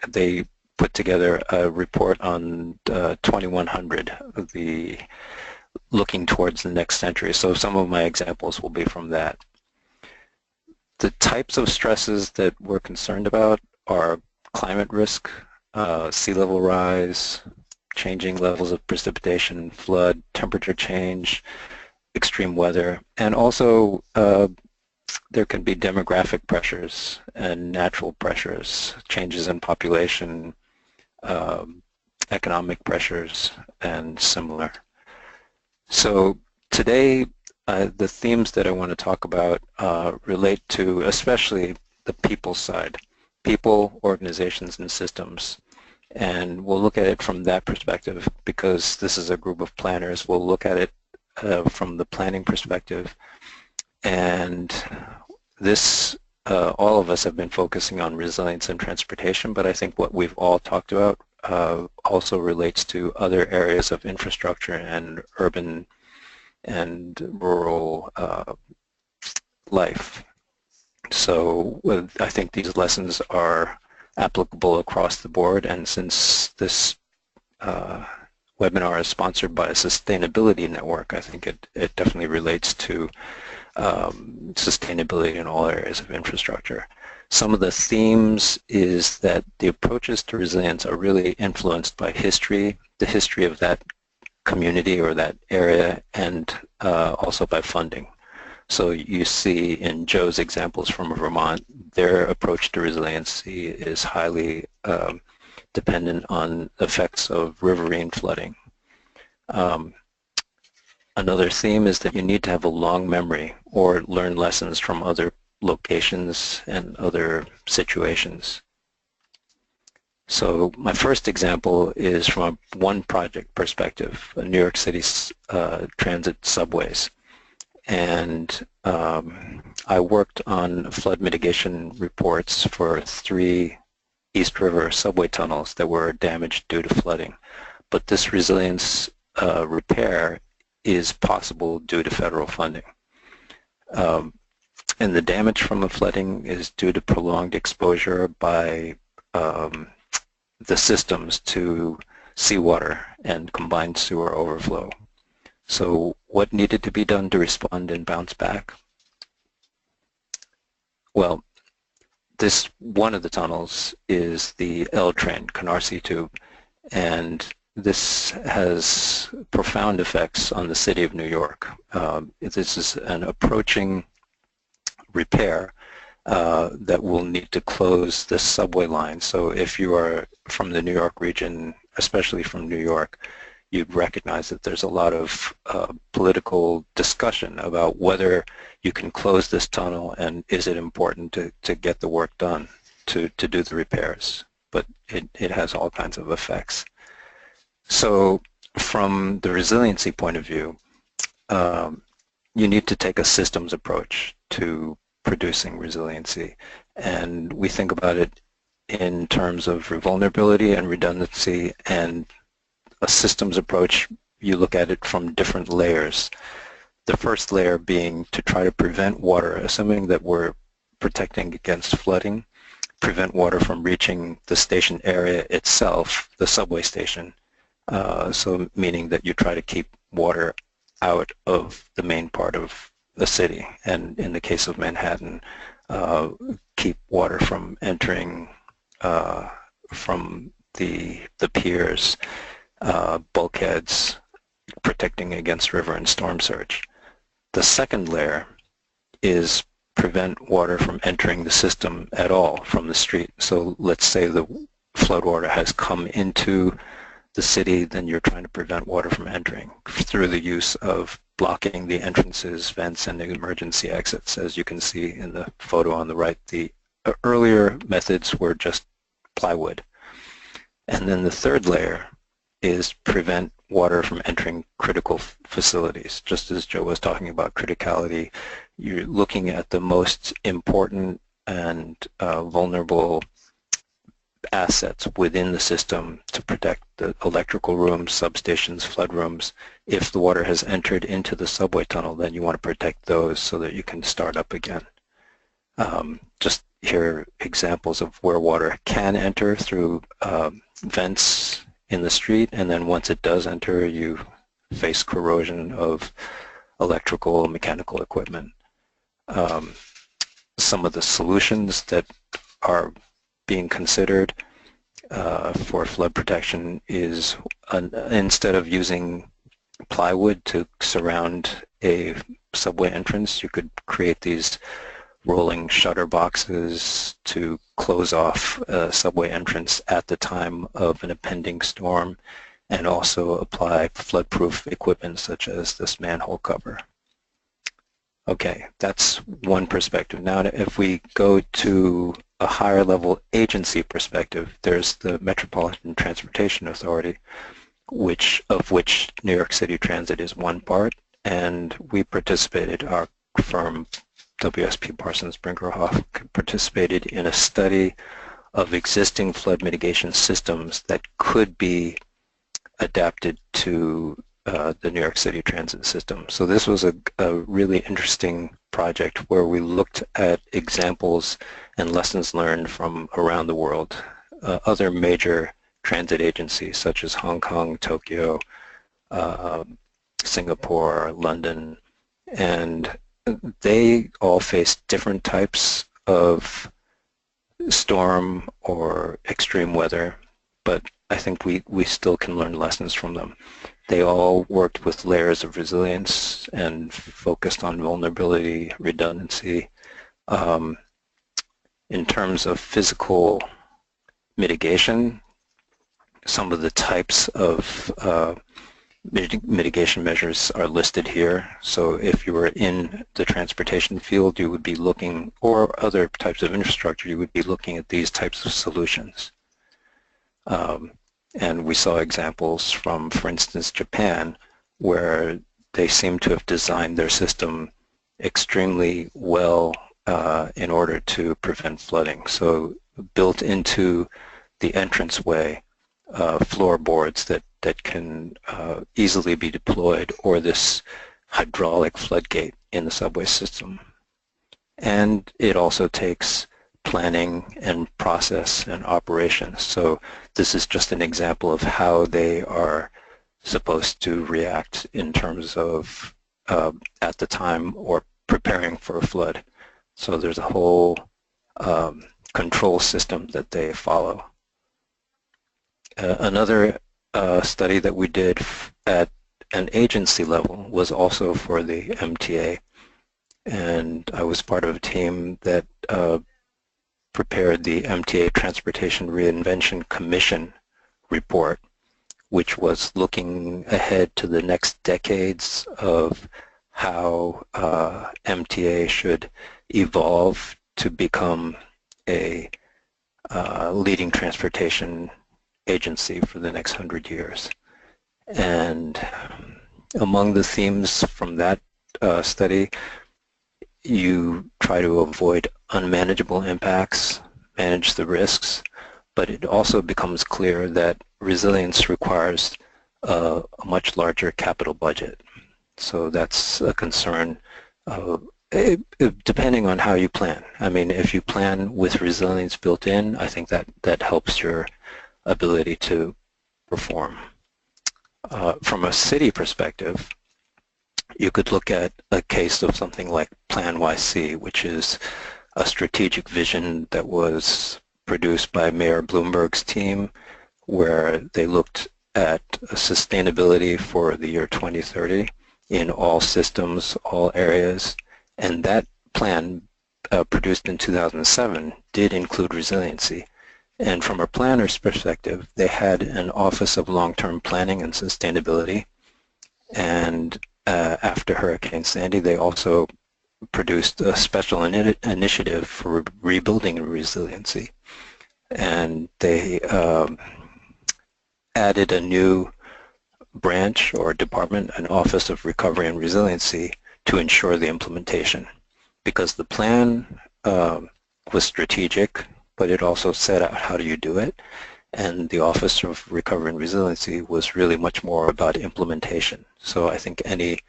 They put together a report on 2100, the looking towards the next century. So some of my examples will be from that. The types of stresses that we're concerned about are climate risk, sea level rise, changing levels of precipitation, flood, temperature change, extreme weather, and also there can be demographic pressures and natural pressures, changes in population, economic pressures, and similar. So today, the themes that I want to talk about relate to especially the people side, people, organizations, and systems. And we'll look at it from that perspective because this is a group of planners. We'll look at it from the planning perspective. And this, all of us have been focusing on resilience and transportation, but I think what we've all talked about also relates to other areas of infrastructure and urban and rural life. So I think these lessons are applicable across the board, and since this webinar is sponsored by a sustainability network, I think it definitely relates to sustainability in all areas of infrastructure. Some of the themes is that the approaches to resilience are really influenced by history, the history of that community or that area, and also by funding. So you see in Joe's examples from Vermont, their approach to resiliency is highly dependent on effects of riverine flooding. Another theme is that you need to have a long memory or learn lessons from other locations and other situations. So my first example is from a one project perspective, New York City's transit subways. And I worked on flood mitigation reports for 3 East River subway tunnels that were damaged due to flooding. But this resilience repair is possible due to federal funding. And the damage from the flooding is due to prolonged exposure by the systems to seawater and combined sewer overflow. So what needed to be done to respond and bounce back? Well, one of the tunnels is the L train, Canarsie Tube, And this has profound effects on the city of New York. This is an approaching repair that will need to close this subway line. So if you are from the New York region, especially from New York, you'd recognize that there's a lot of political discussion about whether you can close this tunnel and is it important to get the work done to do the repairs. But it has all kinds of effects. So from the resiliency point of view, you need to take a systems approach to producing resiliency. And we think about it in terms of vulnerability and redundancy, and a systems approach, you look at it from different layers. The first layer being to try to prevent water, assuming that we're protecting against flooding, prevent water from reaching the station area itself, the subway station. So meaning that you try to keep water out of the main part of the city, and in the case of Manhattan, keep water from entering from the piers, bulkheads, protecting against river and storm surge. The second layer is prevent water from entering the system at all from the street. So let's say the floodwater has come into the city, then you're trying to prevent water from entering through the use of blocking the entrances, vents, and emergency exits. As you can see in the photo on the right, the earlier methods were just plywood. And then the third layer is prevent water from entering critical facilities. Just as Joe was talking about criticality, you're looking at the most important and vulnerable assets within the system to protect the electrical rooms, substations, flood rooms. If the water has entered into the subway tunnel, then you want to protect those so that you can start up again. Just here are examples of where water can enter through vents in the street, and then once it does enter, you face corrosion of electrical, mechanical equipment. Some of the solutions that are being considered for flood protection is instead of using plywood to surround a subway entrance, you could create these rolling shutter boxes to close off a subway entrance at the time of an impending storm, and also apply flood-proof equipment such as this manhole cover. Okay, that's one perspective. Now if we go to a higher level agency perspective, there's the Metropolitan Transportation Authority, of which New York City Transit is one part, and we participated, our firm WSP Parsons Brinckerhoff participated in a study of existing flood mitigation systems that could be adapted to the New York City transit system. So this was a really interesting project where we looked at examples and lessons learned from around the world. Other major transit agencies such as Hong Kong, Tokyo, Singapore, London, and they all face different types of storm or extreme weather, but I think we still can learn lessons from them. They all worked with layers of resilience and focused on vulnerability, redundancy. In terms of physical mitigation, some of the types of mitigation measures are listed here. So if you were in the transportation field, you would be looking, or other types of infrastructure, you would be looking at these types of solutions. And we saw examples from, for instance, Japan, where they seem to have designed their system extremely well in order to prevent flooding. So built into the entranceway floorboards that can easily be deployed, or this hydraulic floodgate in the subway system. And it also takes planning and process and operations. So this is just an example of how they are supposed to react in terms of at the time or preparing for a flood. So there's a whole control system that they follow. Another study that we did at an agency level was also for the MTA, and I was part of a team that prepared the MTA Transportation Reinvention Commission report, which was looking ahead to the next decades of how MTA should evolve to become a leading transportation agency for the next 100 years. And among the themes from that study, you try to avoid unmanageable impacts, manage the risks, but it also becomes clear that resilience requires a much larger capital budget. So that's a concern depending on how you plan. I mean, if you plan with resilience built in, I think that helps your ability to perform. From a city perspective, you could look at a case of something like Plan YC, which is a strategic vision that was produced by Mayor Bloomberg's team, where they looked at sustainability for the year 2030 in all systems, all areas, and that plan produced in 2007 did include resiliency. And from a planner's perspective, they had an Office of Long-Term Planning and Sustainability, and after Hurricane Sandy, they also produced a special initiative for rebuilding resiliency. And they added a new branch or department, an Office of Recovery and Resiliency, to ensure the implementation. Because the plan was strategic, but it also set out how do you do it. And the Office of Recovery and Resiliency was really much more about implementation. So I think any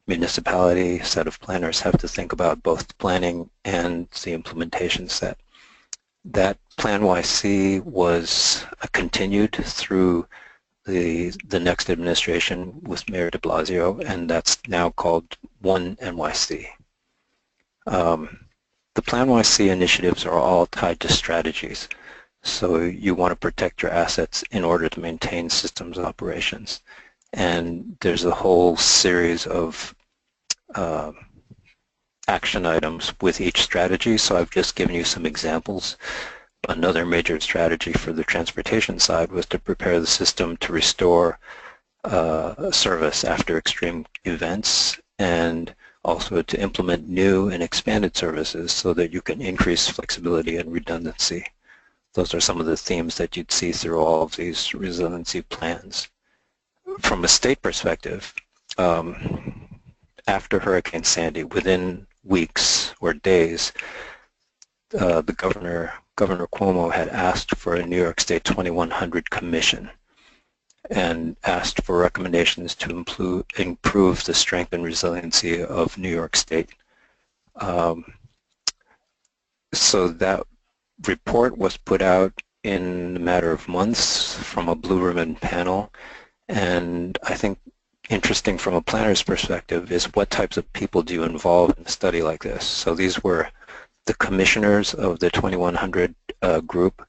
municipality, set of planners have to think about both planning and the implementation set. That Plan YC was continued through the next administration with Mayor de Blasio, and that's now called 1NYC. The Plan YC initiatives are all tied to strategies. So you want to protect your assets in order to maintain systems operations. And there's a whole series of action items with each strategy. So I've just given you some examples. Another major strategy for the transportation side was to prepare the system to restore service after extreme events, and also to implement new and expanded services so that you can increase flexibility and redundancy. Those are some of the themes that you'd see through all of these resiliency plans. From a state perspective, after Hurricane Sandy, within weeks or days, the Governor Cuomo had asked for a New York State 2100 commission and asked for recommendations to improve the strength and resiliency of New York State. So that report was put out in a matter of months from a blue ribbon panel, and I think interesting from a planner's perspective is what types of people do you involve in a study like this. So these were the commissioners of the 2100 group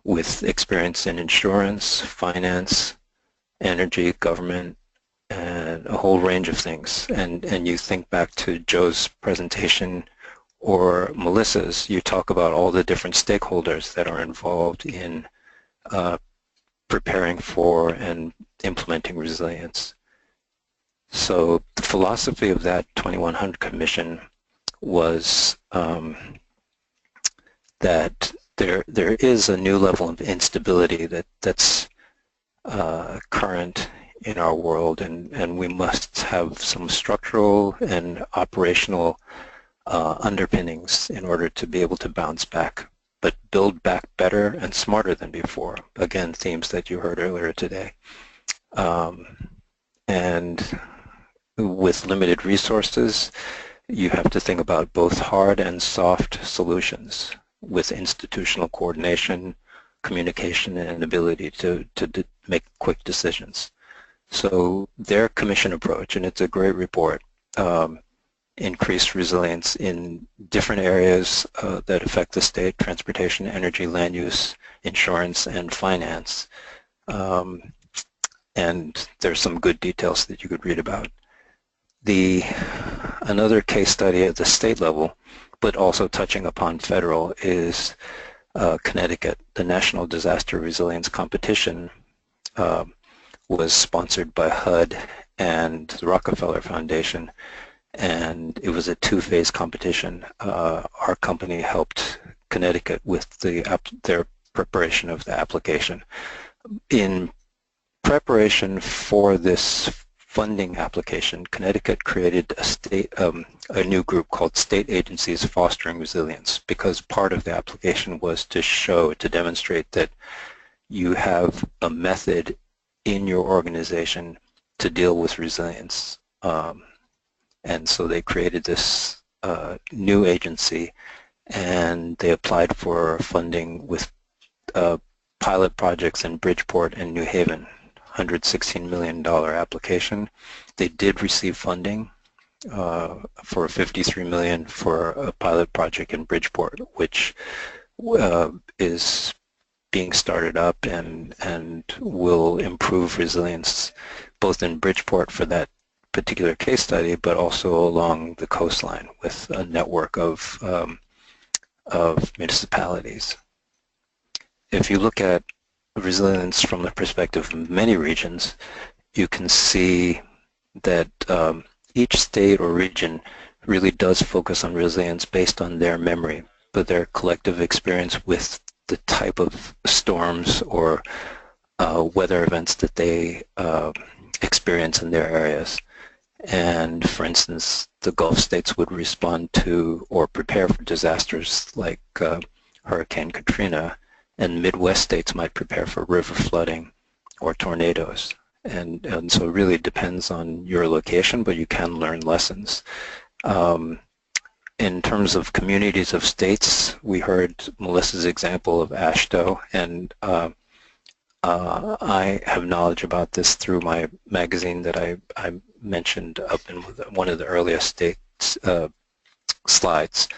with experience in insurance, finance, energy, government, and a whole range of things. And you think back to Joe's presentation or Melissa's, you talk about all the different stakeholders that are involved in preparing for and implementing resilience. So the philosophy of that 2100 Commission was that there is a new level of instability that's current in our world, and we must have some structural and operational underpinnings in order to be able to bounce back, but build back better and smarter than before. Again, themes that you heard earlier today. And with limited resources, you have to think about both hard and soft solutions with institutional coordination, communication, and ability to make quick decisions. So their commission approach, and it's a great report, increased resilience in different areas that affect the state: transportation, energy, land use, insurance, and finance. and there's some good details that you could read about. Another case study at the state level, but also touching upon federal, is Connecticut. The National Disaster Resilience Competition was sponsored by HUD and the Rockefeller Foundation, and it was a two-phase competition. Our company helped Connecticut with their preparation of the application. In preparation for this funding application, Connecticut created a new group called State Agencies Fostering Resilience, because part of the application was to demonstrate that you have a method in your organization to deal with resilience. And so they created this new agency, and they applied for funding with pilot projects in Bridgeport and New Haven. $116 million application. They did receive funding for $53 million for a pilot project in Bridgeport, which is being started up and will improve resilience both in Bridgeport for that particular case study, but also along the coastline with a network of municipalities. If you look at resilience from the perspective of many regions, you can see that each state or region really does focus on resilience based on their memory, but their collective experience with the type of storms or weather events that they experience in their areas. And for instance, the Gulf states would respond to or prepare for disasters like Hurricane Katrina, and Midwest states might prepare for river flooding or tornadoes. And so it really depends on your location, but you can learn lessons. In terms of communities of states, we heard Melissa's example of ASHTO, and I have knowledge about this through my magazine that I mentioned up in one of the earliest states slides.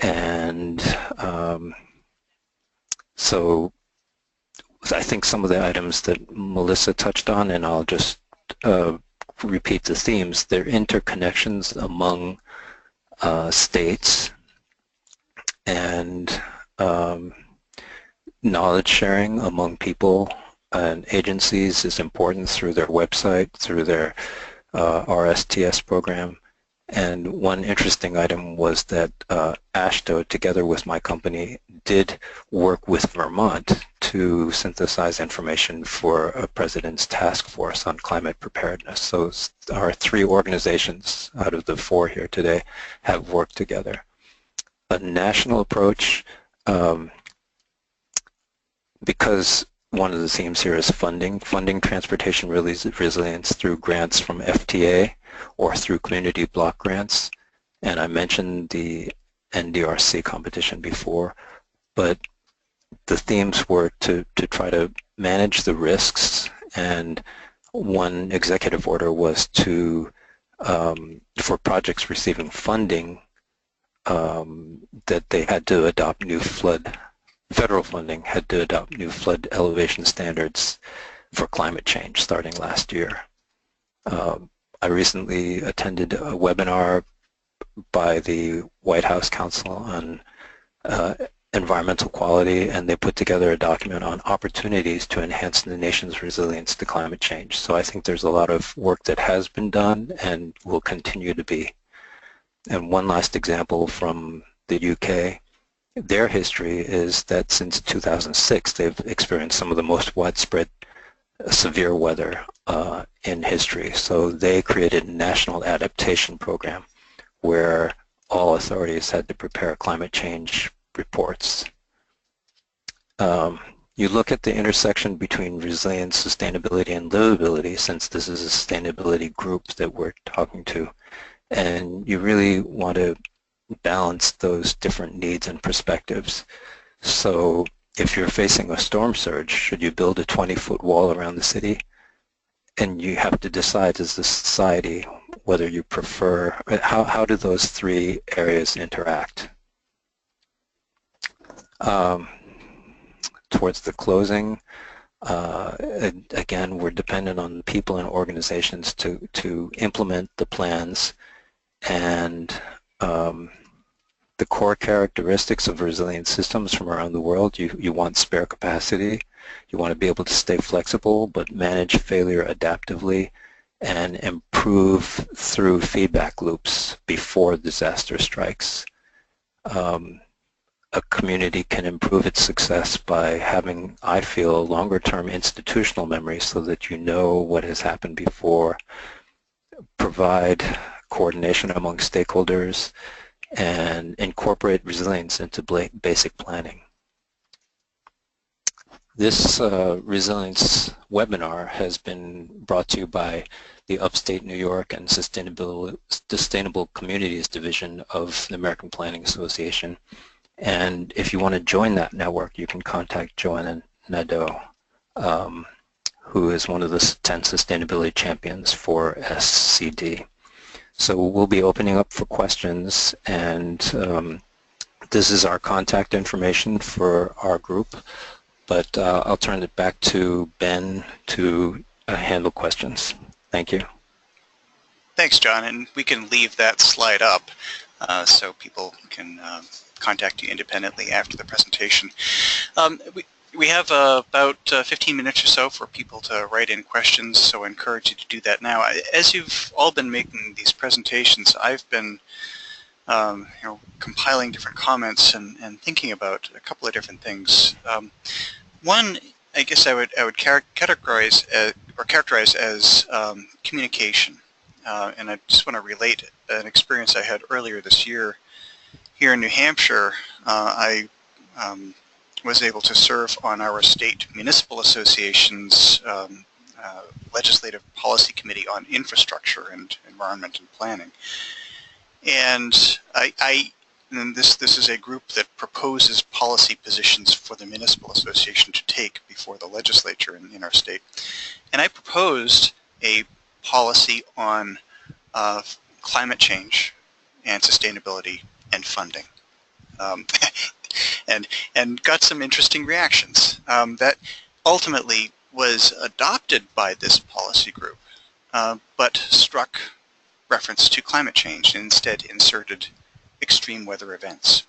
And so I think some of the items that Melissa touched on, and I'll just repeat the themes, they're interconnections among states, and knowledge sharing among people and agencies is important through their website, through their RSTS program. And one interesting item was that ASHTO, together with my company, did work with Vermont to synthesize information for a President's Task Force on Climate Preparedness. So our 3 organizations out of the 4 here today have worked together. A national approach, because one of the themes here is funding transportation resilience through grants from FTA or through community block grants. And I mentioned the NDRC competition before, but the themes were to try to manage the risks, and one executive order was to, for projects receiving funding, that they had to adopt new federal funding had to adopt new flood elevation standards for climate change starting last year. I recently attended a webinar by the White House Council on Environmental Quality, and they put together a document on opportunities to enhance the nation's resilience to climate change. So I think there's a lot of work that has been done and will continue to be. And one last example from the UK, their history is that since 2006 they've experienced some of the most widespread severe weather in history. So they created a national adaptation program where all authorities had to prepare climate change reports. You look at the intersection between resilience, sustainability, and livability, since this is a sustainability group that we're talking to, and you really want to balance those different needs and perspectives. So if you're facing a storm surge, should you build a 20-foot wall around the city? And you have to decide as a society whether you prefer, how do those 3 areas interact? Towards the closing, Again, we're dependent on people and organizations to implement the plans, and the core characteristics of resilient systems from around the world. You want spare capacity, you want to be able to stay flexible but manage failure adaptively and improve through feedback loops before disaster strikes. A community can improve its success by having, I feel, longer-term institutional memory so that you know what has happened before, provide coordination among stakeholders, and incorporate resilience into basic planning. This resilience webinar has been brought to you by the Upstate New York and Sustainable Communities Division of the American Planning Association. And if you want to join that network, you can contact Joanna Nadeau, who is one of the 10 sustainability champions for SCD. So we'll be opening up for questions, and this is our contact information for our group, but I'll turn it back to Ben to handle questions. Thank you. Thanks, John, and we can leave that slide up so people can contact you independently after the presentation. We have about 15 minutes or so for people to write in questions, so I encourage you to do that now. As you've all been making these presentations, I've been compiling different comments and thinking about a couple of different things. One, I guess I would characterize as communication, and I just want to relate an experience I had earlier this year. Here in New Hampshire, I was able to serve on our state municipal association's legislative policy committee on infrastructure and environment and planning. And this is a group that proposes policy positions for the municipal association to take before the legislature in our state. And I proposed a policy on climate change and sustainability and funding. And got some interesting reactions that ultimately was adopted by this policy group, but struck reference to climate change and instead inserted extreme weather events.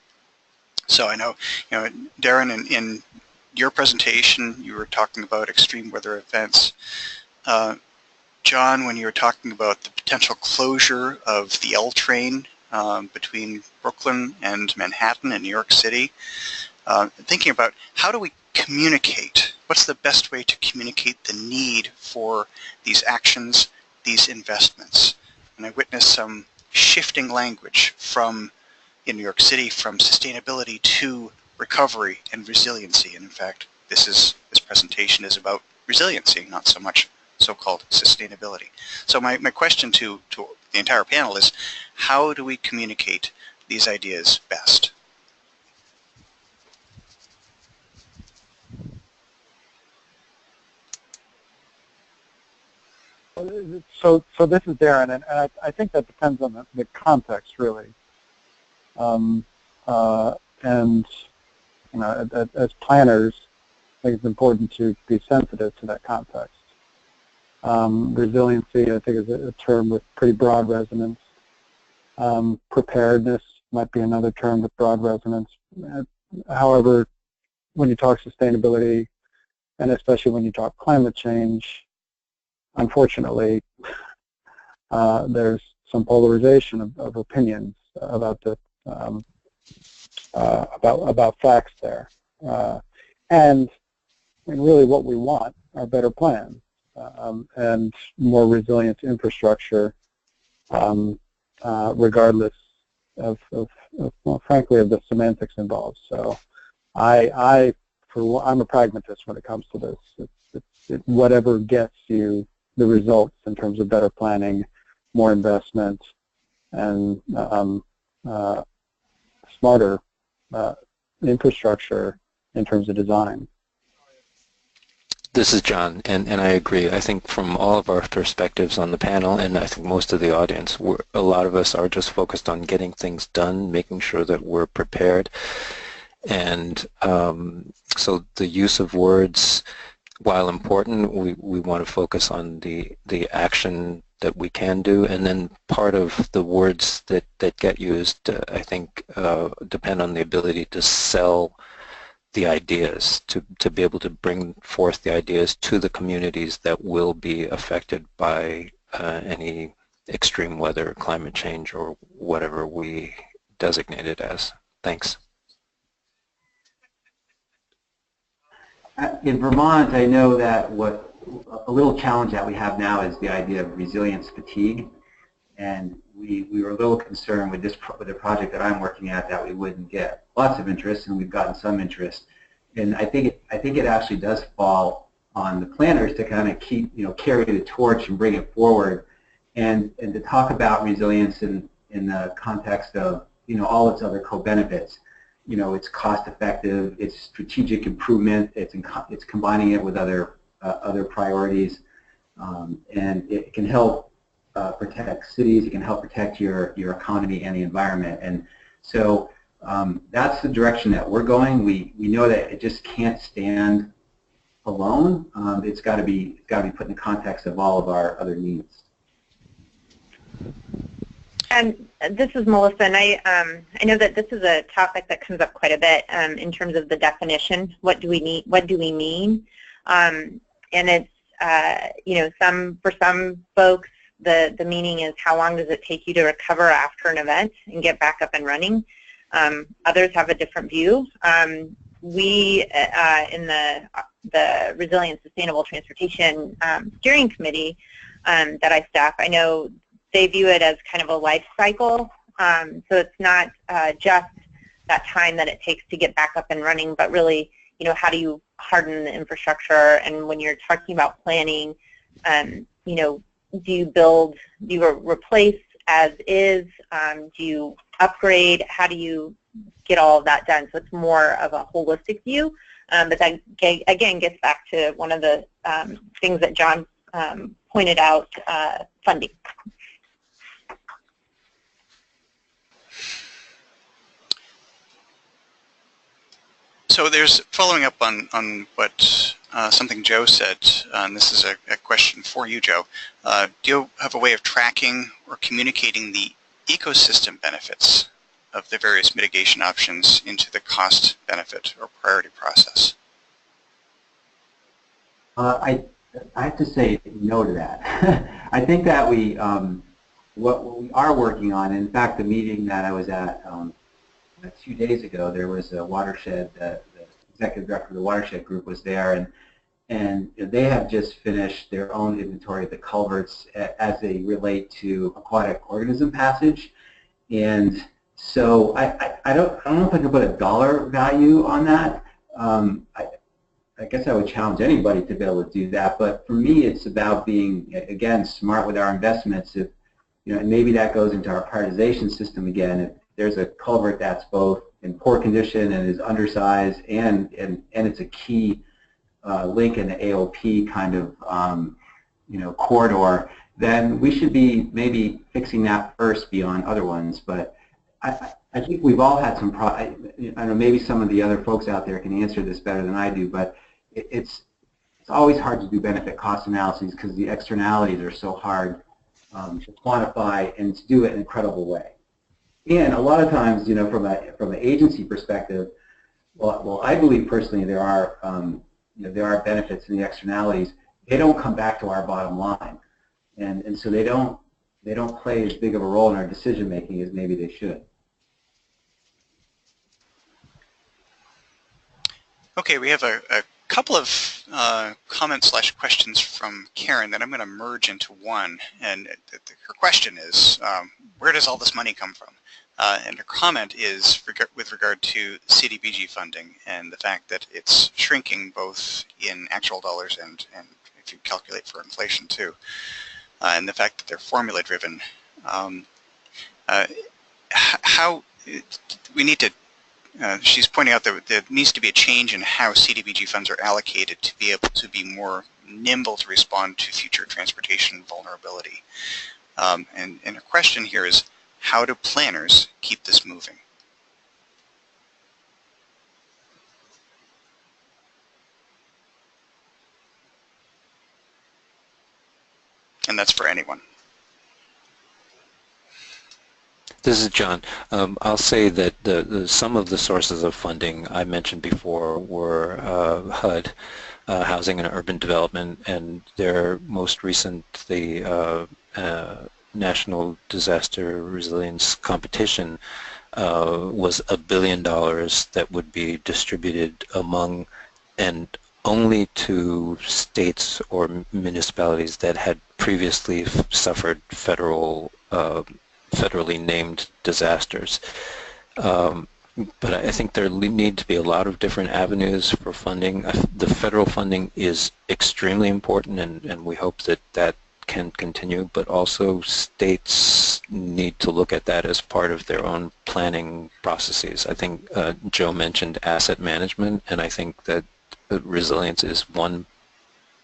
So I know, Darren, in your presentation, you were talking about extreme weather events. John, when you were talking about the potential closure of the L train between Brooklyn and Manhattan and New York City, thinking about how do we communicate, what's the best way to communicate the need for these actions, these investments. And I witnessed some shifting language in New York City from sustainability to recovery and resiliency. And in fact, this presentation is about resiliency, not so much so-called sustainability. So my question to the entire panel is, how do we communicate these ideas best? So this is Darren, and I think that depends on the context, really. And as planners, I think it's important to be sensitive to that context. Resiliency, I think, is a term with pretty broad resonance. Preparedness might be another term with broad resonance. However, when you talk sustainability, and especially when you talk climate change, unfortunately, there's some polarization of opinions about the about facts there, and really what we want are better plans and more resilient infrastructure, regardless of well, frankly, of the semantics involved. So, I'm a pragmatist when it comes to this. It's whatever gets you the results in terms of better planning, more investment, and smarter infrastructure in terms of design. This is John, and I agree. I think from all of our perspectives on the panel, and I think most of the audience, a lot of us are just focused on getting things done, making sure that we're prepared. And so the use of words while important, we want to focus on the action that we can do, and then part of the words that get used, I think, depend on the ability to sell the ideas, to be able to bring forth the ideas to the communities that will be affected by any extreme weather, climate change, or whatever we designate it as. Thanks. In Vermont, I know that a little challenge that we have now is the idea of resilience fatigue, and we were a little concerned with the project that I'm working at that we wouldn't get lots of interest, and we've gotten some interest. And I think it actually does fall on the planners to kind of carry the torch and bring it forward, and to talk about resilience in the context of all its other co-benefits. It's cost effective, it's strategic improvement, it's combining it with other priorities, and it can help protect cities, it can help protect your economy and the environment. And so that's the direction that we're going. We know that it just can't stand alone. It's got to be put in the context of all of our other needs. And this is Melissa, and I know that this is a topic that comes up quite a bit in terms of the definition. What do we need? What do we mean? And it's for some folks, the meaning is how long does it take you to recover after an event and get back up and running. Others have a different view. We in the Resilient Sustainable Transportation Steering Committee that I staff, I know they view it as kind of a life cycle. So it's not just that time that it takes to get back up and running, but really, how do you harden the infrastructure? And when you're talking about planning, do you build, do you replace as is? Do you upgrade? How do you get all of that done? So it's more of a holistic view. But that, again, gets back to one of the things that John pointed out, funding. So there's, following up on what something Joe said, and this is a question for you, Joe. Do you have a way of tracking or communicating the ecosystem benefits of the various mitigation options into the cost benefit or priority process? I have to say no to that. I think that what we are working on, in fact, the meeting that I was at a few days ago, there was a watershed, the executive director of the watershed group was there, and they have just finished their own inventory of the culverts as they relate to aquatic organism passage. And so I don't know if I can put a dollar value on that. I guess I would challenge anybody to be able to do that, but for me it's about being, again, smart with our investments. If and maybe that goes into our prioritization system again. If there's a culvert that's both in poor condition and is undersized, and it's a key link in the AOP kind of corridor, then we should be maybe fixing that first beyond other ones. But I think we've all had some I know maybe some of the other folks out there can answer this better than I do, but it's always hard to do benefit cost analyses because the externalities are so hard to quantify and to do it in a credible way. And a lot of times, from an agency perspective, well, I believe personally there are benefits in the externalities. They don't come back to our bottom line, and so they don't play as big of a role in our decision making as maybe they should. Okay, we have a couple of comments/questions from Karen that I'm going to merge into one. And her question is, where does all this money come from? And her comment is with regard to CDBG funding and the fact that it's shrinking both in actual dollars and if you calculate for inflation too, and the fact that they're formula driven. How we need to she's pointing out that there needs to be a change in how CDBG funds are allocated to be able to be more nimble to respond to future transportation vulnerability. And her question here is, how do planners keep this moving? And that's for anyone. This is John. I'll say that some of the sources of funding I mentioned before were HUD, Housing and Urban Development, and their most recent, the National Disaster Resilience Competition, was $1 billion that would be distributed among and only to states or municipalities that had previously suffered federally named disasters. But I think there need to be a lot of different avenues for funding. The federal funding is extremely important, and we hope that that can continue, but also states need to look at that as part of their own planning processes. I think Joe mentioned asset management, and I think that resilience is one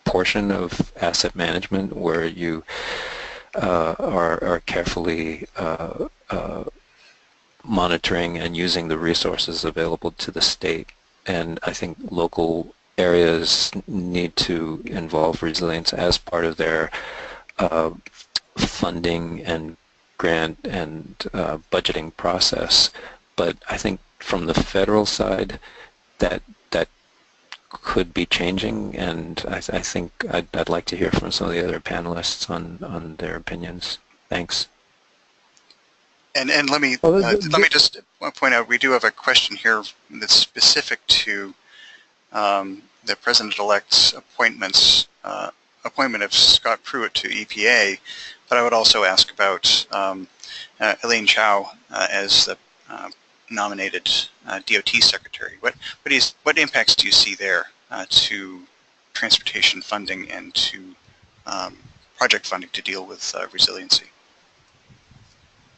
portion of asset management where you are carefully monitoring and using the resources available to the state. And I think local areas need to involve resilience as part of their funding and grant and budgeting process. But I think from the federal side, that could be changing, and I think I'd like to hear from some of the other panelists on their opinions. Thanks. And let me just point out, we do have a question here that's specific to the President-elect's appointment of Scott Pruitt to EPA, but I would also ask about Elaine Chow as the nominated DOT Secretary. What impacts do you see there to transportation funding and to project funding to deal with resiliency?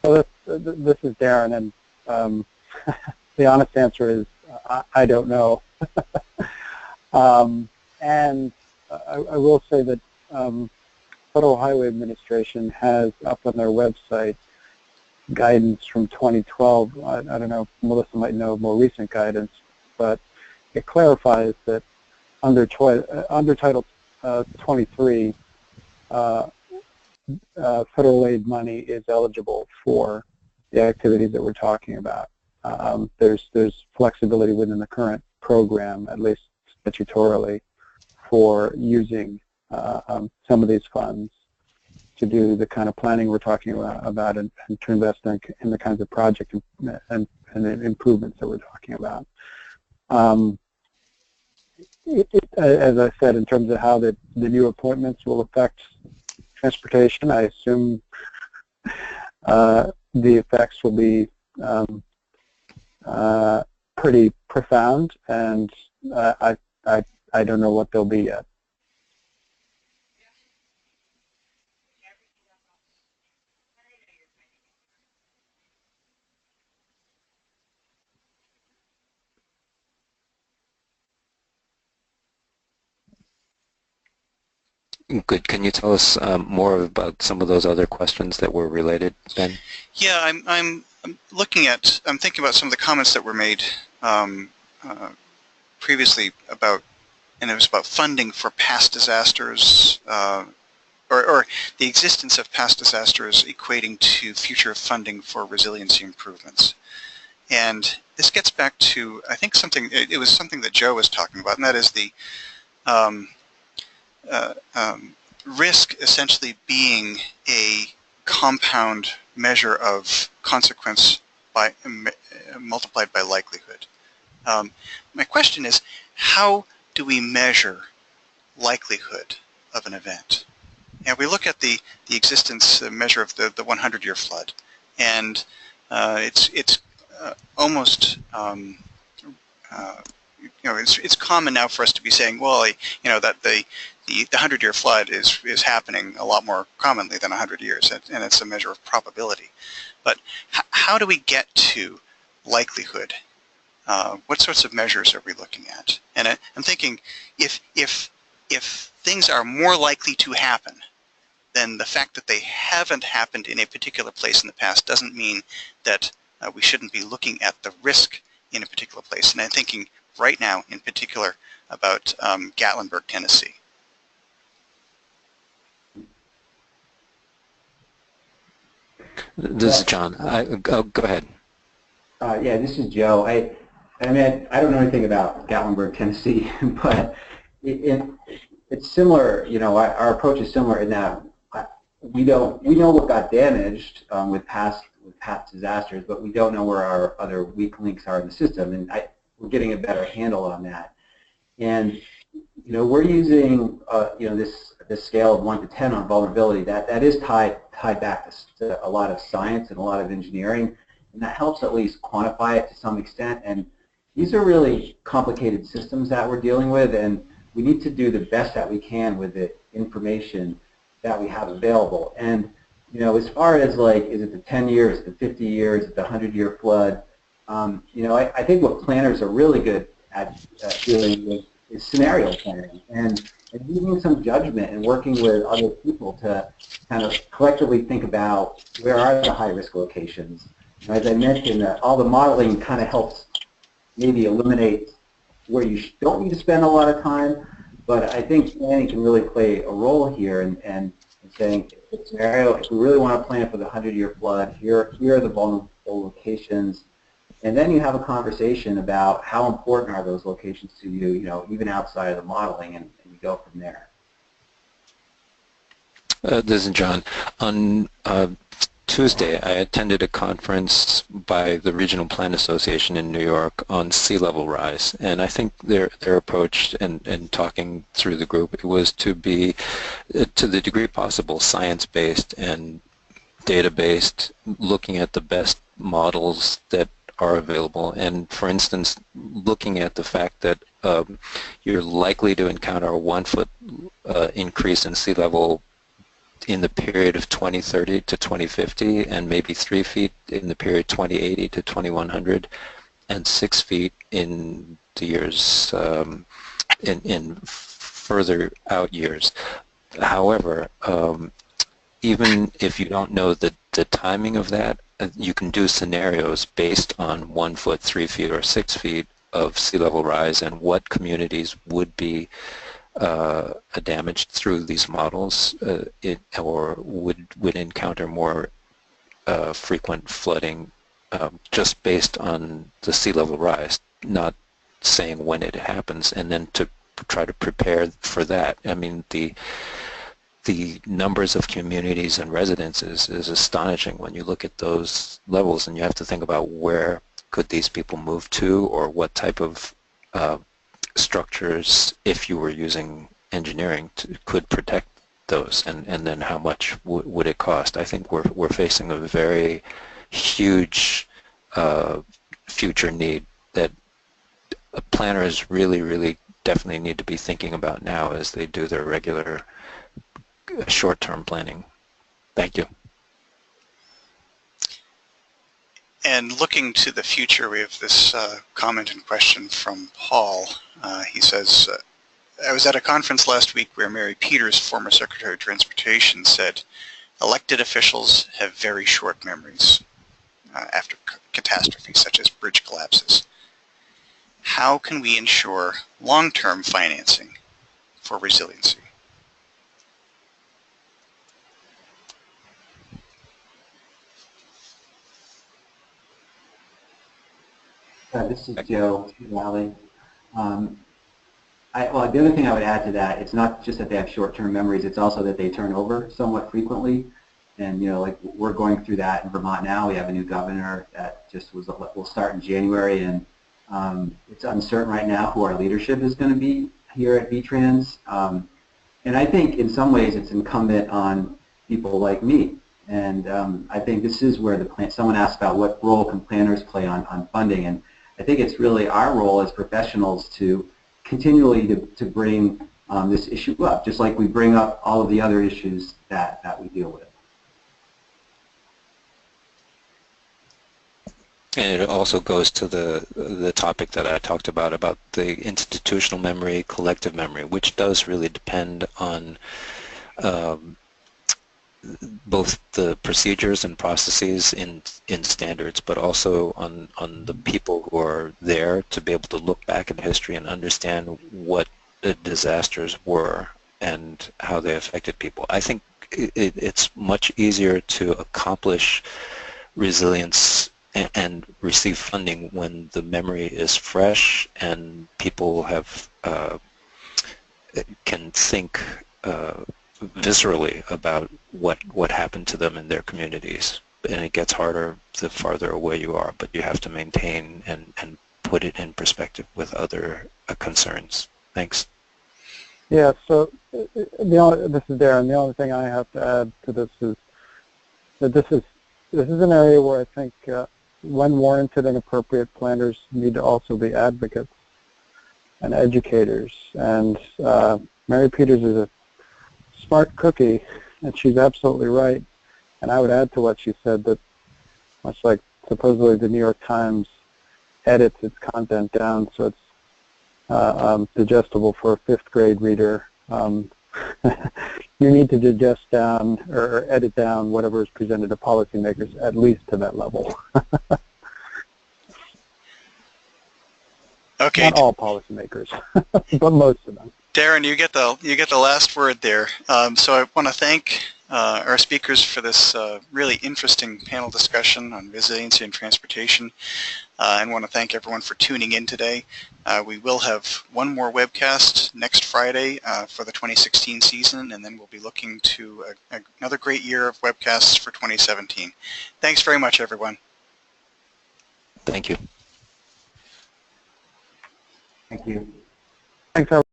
Well, this is Darren, and the honest answer is I don't know. And I will say that Federal Highway Administration has up on their website guidance from 2012. I don't know if Melissa might know more recent guidance, but it clarifies that under Title 23, federal aid money is eligible for the activities that we're talking about. There's flexibility within the current program, at least statutorily, for using some of these funds to do the kind of planning we're talking about and to invest in the kinds of project and improvements that we're talking about. As I said, in terms of how the new appointments will affect transportation, I assume the effects will be pretty profound, and I don't know what they'll be yet. Good. Can you tell us more about some of those other questions that were related, Ben? Yeah, I'm thinking about some of the comments that were made previously about, and it was about funding for past disasters, or the existence of past disasters equating to future funding for resiliency improvements. And this gets back to, I think it was something that Joe was talking about, and that is the risk essentially being a compound measure of consequence multiplied by likelihood. My question is, how do we measure likelihood of an event? And we look at the existence measure of the 100-year flood, and it's almost it's common now for us to be saying, well, that the 100-year flood is happening a lot more commonly than 100 years, and it's a measure of probability. But how do we get to likelihood? What sorts of measures are we looking at? And I'm thinking, if things are more likely to happen, then the fact that they haven't happened in a particular place in the past doesn't mean that we shouldn't be looking at the risk in a particular place. And I'm thinking right now, in particular, about Gatlinburg, Tennessee. This is John. Go ahead. Yeah, this is Joe. I mean, I don't know anything about Gatlinburg, Tennessee, but it's similar. You know, our approach is similar in that we know what got damaged with past disasters, but we don't know where our other weak links are in the system, and we're getting a better handle on that. And you know, we're using you know, this scale of 1 to 10 on vulnerability. That is tied back to a lot of science and a lot of engineering, and that helps at least quantify it to some extent. And these are really complicated systems that we're dealing with, and we need to do the best that we can with the information that we have available. And you know, as far as like, is it the 10 years, the 50 years, the 100-year flood? You know, I think what planners are really good at doing is scenario planning and using some judgment and working with other people to kind of collectively think about where are the high-risk locations. And as I mentioned, all the modeling kind of helps maybe eliminate where you don't need to spend a lot of time, but I think planning can really play a role here and saying, scenario, if we really want to plan for the 100-year flood, here are the vulnerable locations. And then you have a conversation about how important are those locations to you, you know, even outside of the modeling, and you go from there. This is John. On Tuesday, I attended a conference by the Regional Plan Association in New York on sea level rise, and I think their approach and talking through the group, it was to be, to the degree possible, science-based and data-based, looking at the best models that are available. And for instance, looking at the fact that you're likely to encounter a 1 foot increase in sea level in the period of 2030 to 2050, and maybe 3 feet in the period 2080 to 2100, and 6 feet in the years in further out years. However, even if you don't know the timing of that, you can do scenarios based on 1 foot, 3 feet, or 6 feet of sea level rise and what communities would be damaged through these models, or would encounter more frequent flooding just based on the sea level rise, not saying when it happens, and then to try to prepare for that. I mean, the numbers of communities and residences is astonishing when you look at those levels, and you have to think about where could these people move to, or what type of structures, if you were using engineering, could protect those, and then how much would it cost. I think we're facing a very huge future need that planners really definitely need to be thinking about now as they do their regular short-term planning. Thank you. And looking to the future, we have this comment and question from Paul. He says, I was at a conference last week where Mary Peters, former Secretary of Transportation, said, elected officials have very short memories after catastrophes such as bridge collapses. How can we ensure long-term financing for resiliency? This is Joe Valley. Well, the other thing I would add to that, it's not just that they have short-term memories, it's also that they turn over somewhat frequently. And, you know, like we're going through that in Vermont now. We have a new governor that just will start in January, and it's uncertain right now who our leadership is going to be here at VTrans. And I think in some ways it's incumbent on people like me. And I think this is where someone asked about what role can planners play on funding. And I think it's really our role as professionals to continually to bring this issue up, just like we bring up all of the other issues that we deal with. And it also goes to the topic that I talked about the institutional memory, collective memory, which does really depend on both the procedures and processes in standards, but also on the people who are there to be able to look back at history and understand what the disasters were and how they affected people. I think it's much easier to accomplish resilience and receive funding when the memory is fresh and people have can think viscerally about what happened to them in their communities. And it gets harder the farther away you are, but you have to maintain and put it in perspective with other concerns. Thanks. Yeah, so this is Darren. The only thing I have to add to this is that this is an area where I think when warranted and appropriate, planners need to also be advocates and educators. And Mary Peters is a smart cookie, and she's absolutely right. And I would add to what she said that much like supposedly the New York Times edits its content down so it's digestible for a fifth grade reader, you need to digest down or edit down whatever is presented to policymakers at least to that level. Okay. Not all policymakers, but most of them. Darren, you get the last word there. So I want to thank our speakers for this really interesting panel discussion on resiliency and transportation, and want to thank everyone for tuning in today. We will have one more webcast next Friday for the 2016 season, and then we'll be looking to another great year of webcasts for 2017. Thanks very much, everyone. Thank you. Thank you. Thanks, everyone.